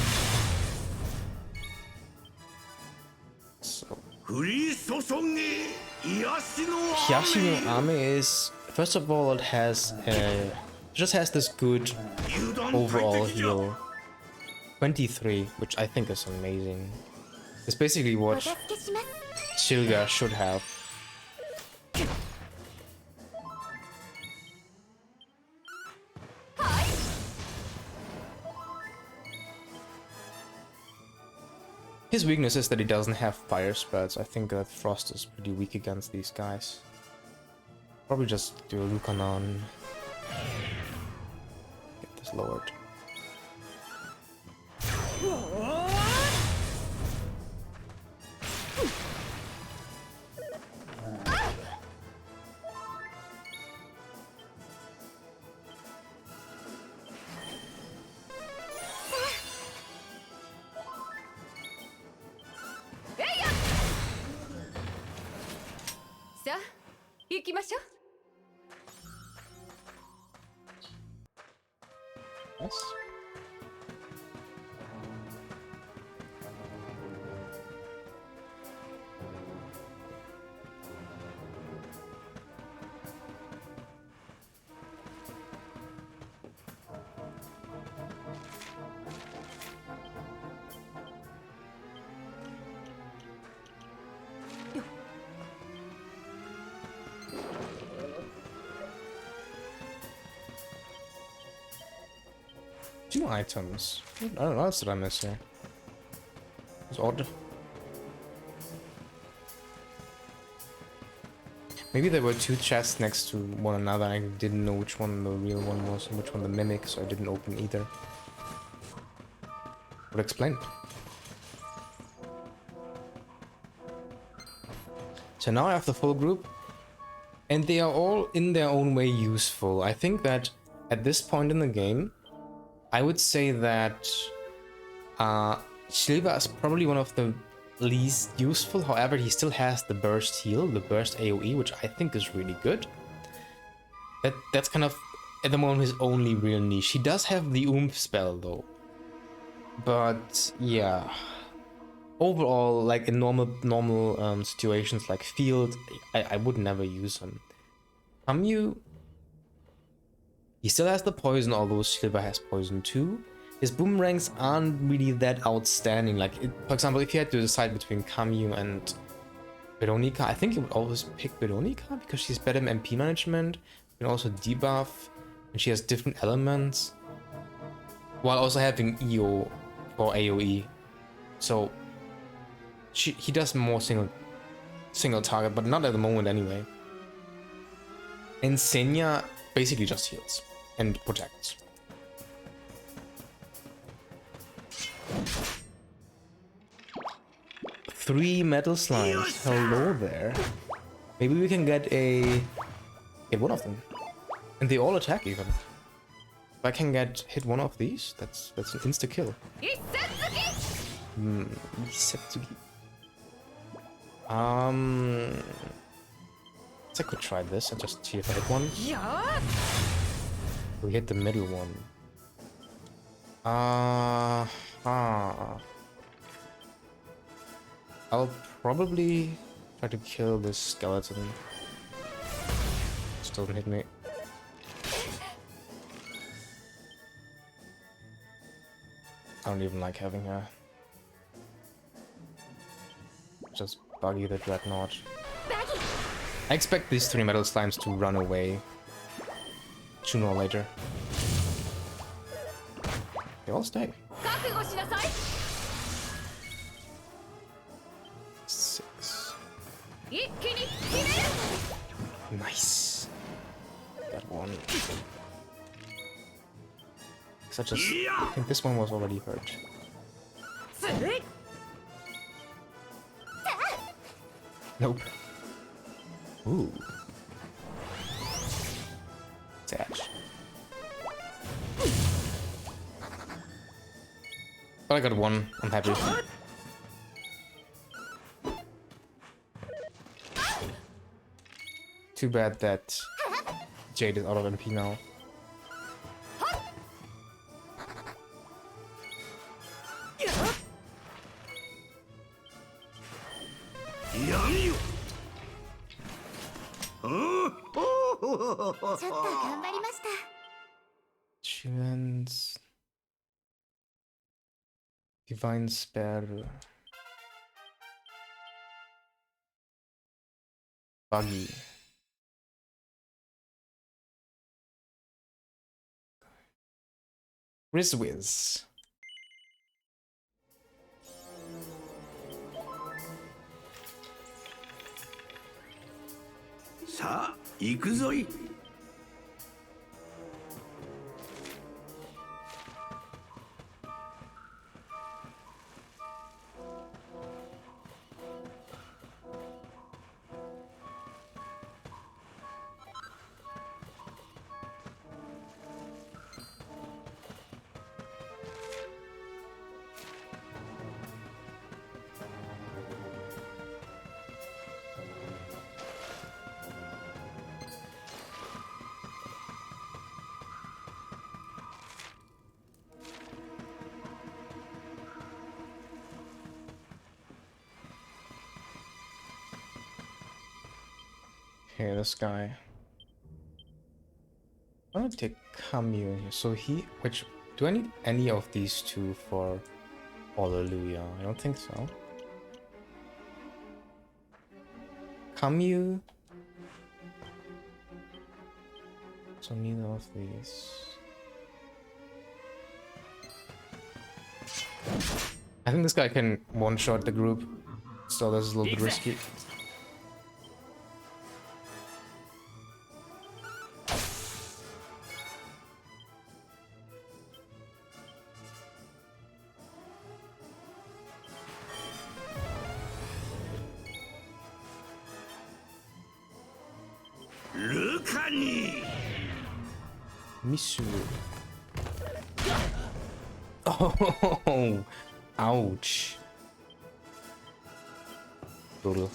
So Hiyashi no Ame is, first of all, it has just has this good overall heal. 23, which I think is amazing. It's basically what Sylvia should have. His weakness is that he doesn't have fire spells. I think that Frost is pretty weak against these guys. Probably just do a Lucanon. Get this lowered. Yes. Two items. I don't know what else did I miss here. It's odd. Maybe there were two chests next to one another and I didn't know which one the real one was and which one the mimic, so I didn't open either. Would explain. So now I have the full group, and they are all in their own way useful. I think that at this point in the game, I would say that Silva is probably one of the least useful. However, he still has the burst heal, the burst AoE, which I think is really good. That's kind of at the moment his only real niche. He does have the oomph spell though, but yeah, overall, like in normal situations like field, I would never use him. Kamyu, he still has the poison, although Silva has poison too. His boomerangs aren't really that outstanding. Like, for example, if you had to decide between Kamyu and Veronica, I think you would always pick Veronica because she's better in MP management. You can also debuff, and she has different elements, while also having EO for AoE. So he does more single target, but not at the moment anyway. And Senya basically just heals and protects. Three metal slimes. Hello there. Maybe we can get one of them, and they all attack even. If I can hit one of these, that's an insta kill. Isetsugi. I could try this and just see if I hit one. We hit the middle one. I'll probably try to kill this skeleton. Still doesn't hit me. I don't even like having her. Just buggy the dreadnought. I expect these three metal slimes to run away sooner or later. They all stay. 6. Nice. Got one. I think this one was already hurt. Nope. Ooh. Attach. But I got one. I'm happy. Too bad that Jade is out of MP now. と頑張りました。Chance. Divine Spell. Buggy. Rizwiz. さあ行くぞい。Okay, this guy. I'm gonna take Camus in here. So do I need any of these two for Hallelujah? I don't think so. Camus. So neither of these. I think this guy can one-shot the group, so this is a little bit risky. Misu. Oh, ouch. Brutal.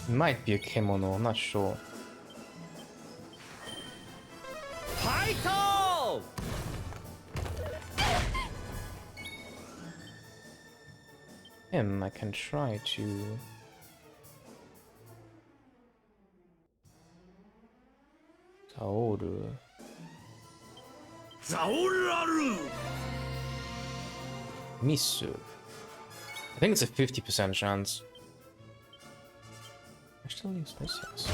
Might be a kimono, I'm not sure. I can try to. Zaoru. Misu. I think it's a 50% chance. I still use this, yes.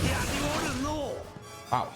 Wow.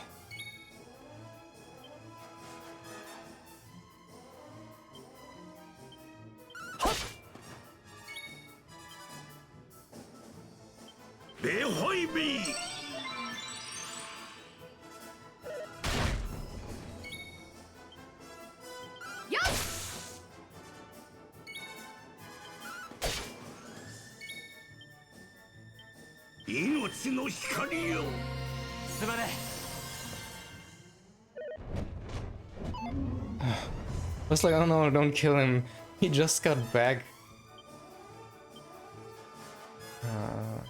I was like, oh no, don't kill him. He just got back.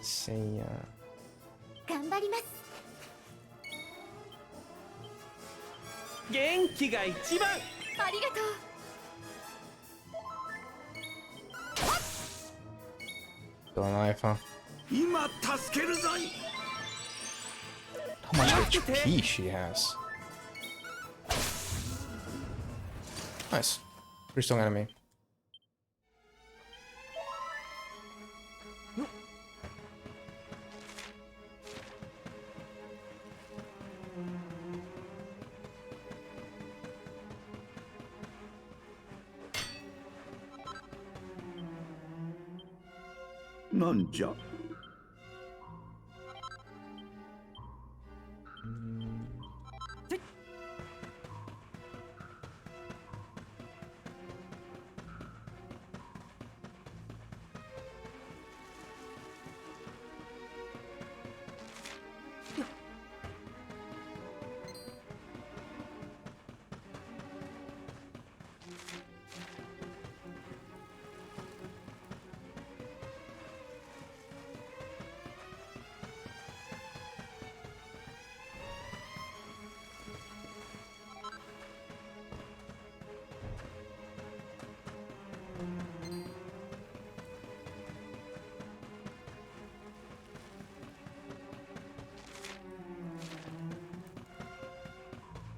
See, 頑張ります。元気が一番。ありがとう。Got a knife, huh? 今助けるぞい。 How much HP she has? Nice. Pretty strong enemy. Nanja.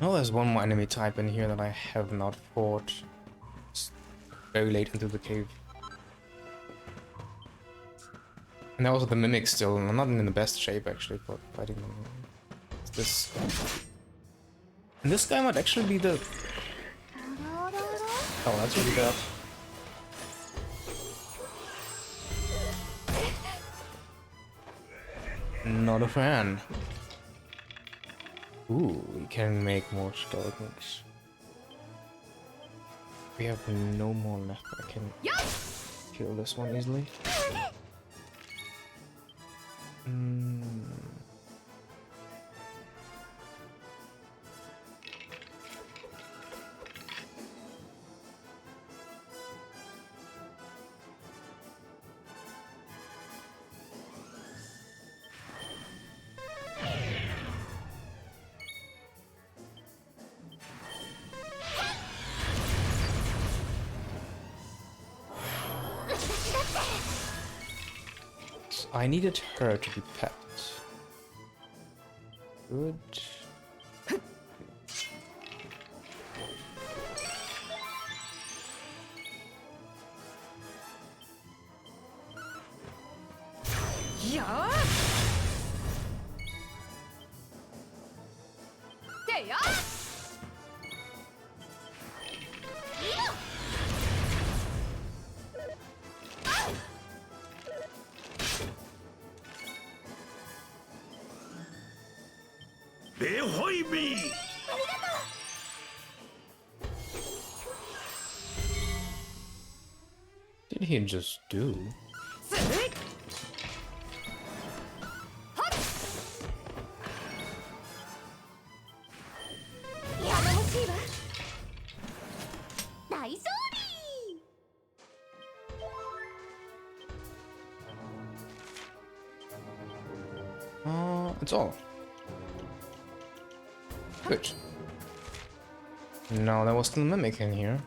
Oh, there's one more enemy type in here that I have not fought. It's very late into the cave. And also the mimic still. I'm not in the best shape actually for fighting them. It's this guy. And this guy might actually be the... Oh, that's really bad. Not a fan. Ooh, we can make more skeletons. We have no more left. I can kill this one easily. I needed her to be pet. Good. Did he just do? It's all. Good. No, there was still a mimic in here.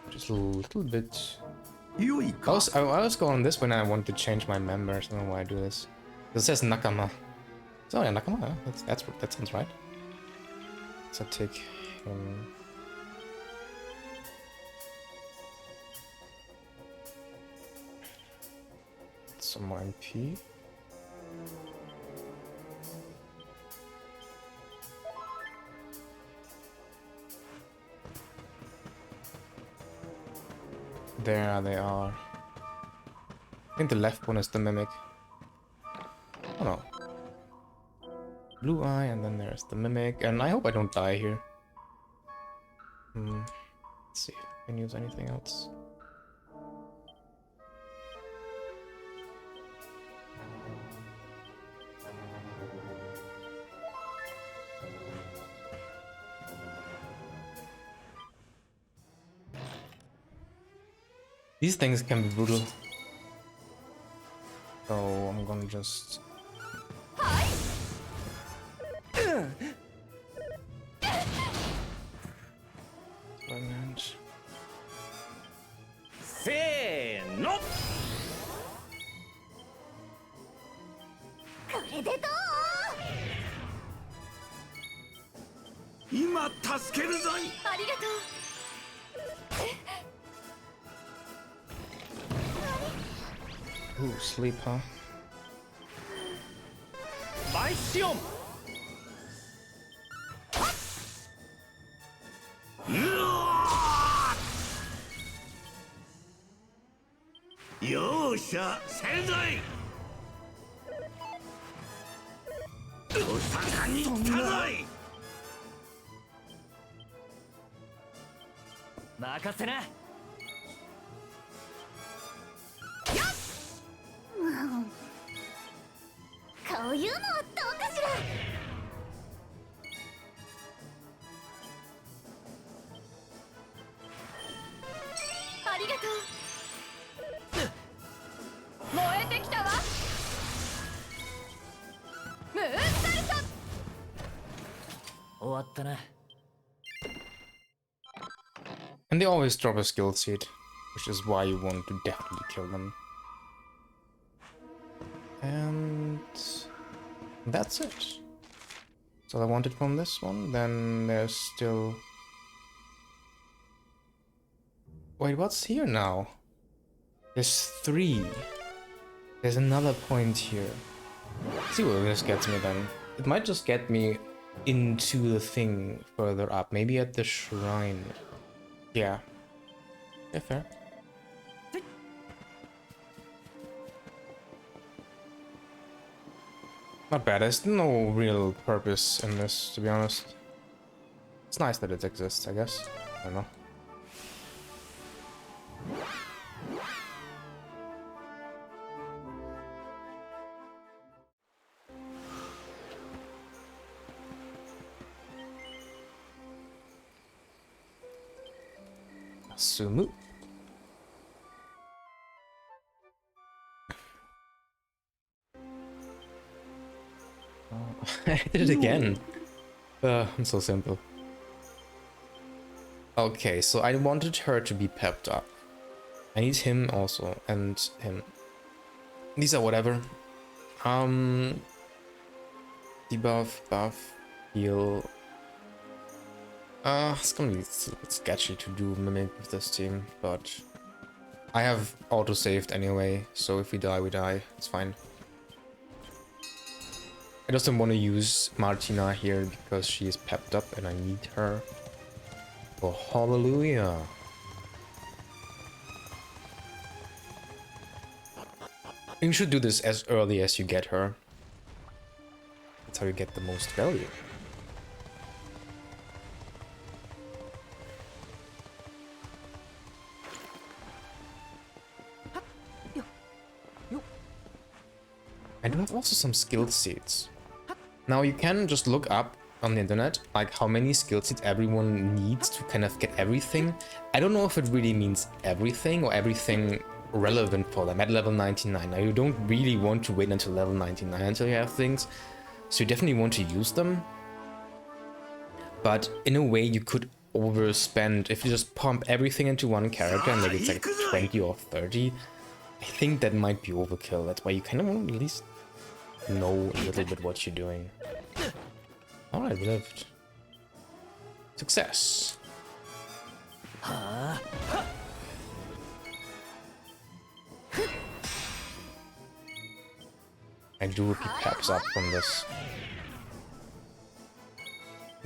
Just a little bit. I was going this when I want to change my members. I don't know why I do this. It says Nakama. Oh yeah, Nakama. Yeah, that sounds right. So take him. Some more MP. There they are. I think the left one is the mimic. Oh no. Blue eye, and then there's the mimic. And I hope I don't die here. Let's see if I can use anything else. These things can be brutal. So I'm gonna just... Say no! Ooh, sleep, huh? Baision! Yosha, Senzai! Osaka ni tazai! 任せな。こういうのどうかしら。ありがとう。燃えてきたわ。ムーンサルト。終わったな。 And they always drop a skill seed, which is why you want to definitely kill them. And that's it. So I wanted from this one. Then there's still... Wait, what's here now? There's 3. There's another point here. Let's see where this gets me then. It might just get me into the thing further up. Maybe at the shrine. Yeah. Yeah, fair. Not bad. There's no real purpose in this, to be honest. It's nice that it exists, I guess. I don't know. Sumu. I did it again. It's so simple. Okay, so I wanted her to be pepped up. I need him also, and him. These are whatever. Debuff, buff, heal. It's gonna be sketchy to do Mimic with this team, but I have auto-saved anyway, so if we die, we die. It's fine. I just don't want to use Martina here because she is pepped up and I need her. Oh, hallelujah. You should do this as early as you get her. That's how you get the most value. I do have also some skill seeds. Now you can just look up on the internet like how many skill seeds everyone needs to kind of get everything. I don't know if it really means everything or everything relevant for them at level 99. Now you don't really want to wait until level 99 until you have things, so you definitely want to use them. But in a way you could overspend if you just pump everything into one character and maybe it's like 20 or 30. I think that might be overkill. That's why you kind of want to at least know a little bit what you're doing. Alright, we lived. Success. I do repeat peps up from this.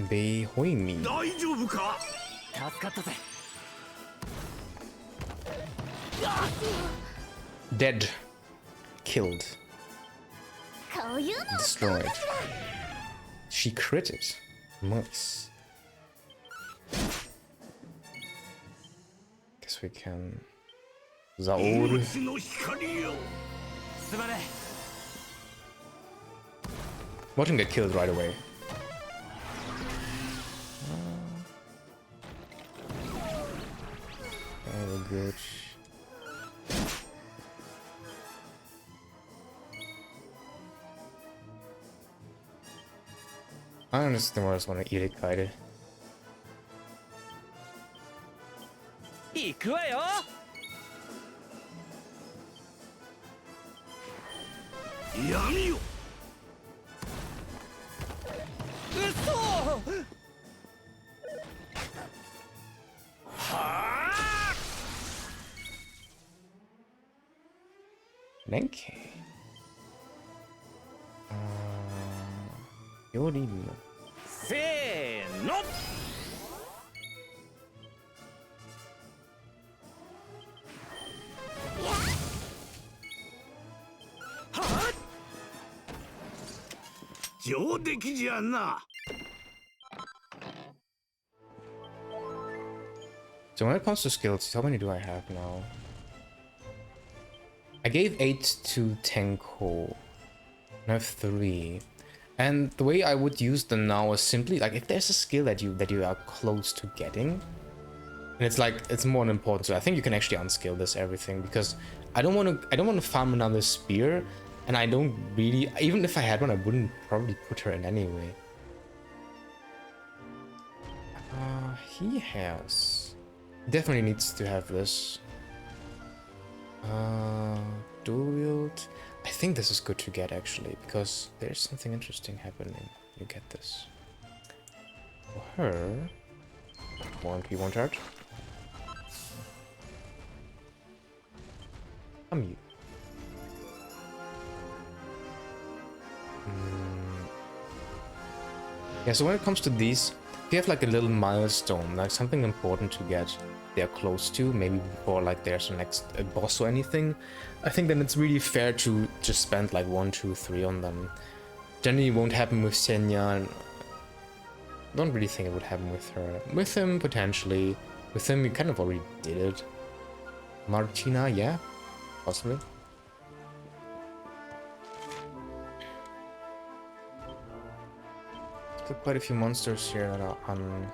Behoi me. Dead. Killed. Destroyed. She critted. Nice. Guess we can... Zaur. Watch him get killed right away. Very good. I understand why I just want to eat it, Kaide. 行くわよ。闇よ。嘘。はあ。Nenke. Yorin. せーの。上出来じゃな。 So when it comes to skills, how many do I have now? I gave 8 to Tenko. I have 3. And the way I would use them now is simply like if there's a skill that you are close to getting, and it's like it's more important. So I think you can actually unskill this everything because I don't want to farm another spear, and I don't really, even if I had one, I wouldn't probably put her in anyway. He has definitely needs to have this. Dual wield. I think this is good to get actually because there's something interesting happening. You get this. For her. One P1 charge. Come you. Yeah, so when it comes to these, if you have like a little milestone, like something important to get there close to, maybe before like there's the next boss or anything, I think then it's really fair to just spend like 1, 2, 3 on them. Generally it won't happen with Senya. Don't really think it would happen with her. With him, potentially. With him, you kind of already did it. Martina, yeah, possibly. Got quite a few monsters here that are on.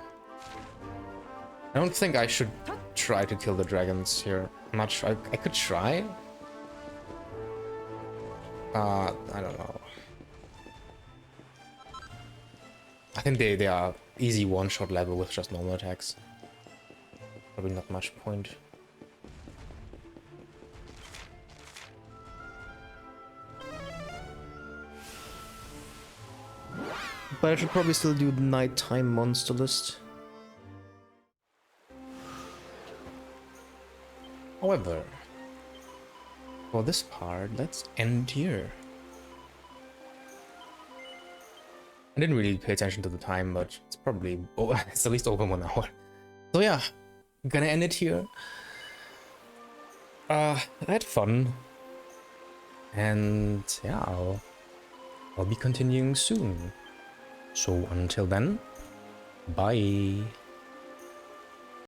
I don't think I should try to kill the dragons here. I'm not sure. I could try. I don't know. I think they are easy one-shot level with just normal attacks. Probably not much point. But I should probably still do the nighttime monster list. However, for this part, let's end here. I didn't really pay attention to the time, but it's probably it's at least over 1 hour. So yeah, I'm gonna end it here. I had fun, and yeah, I'll be continuing soon. So until then, bye.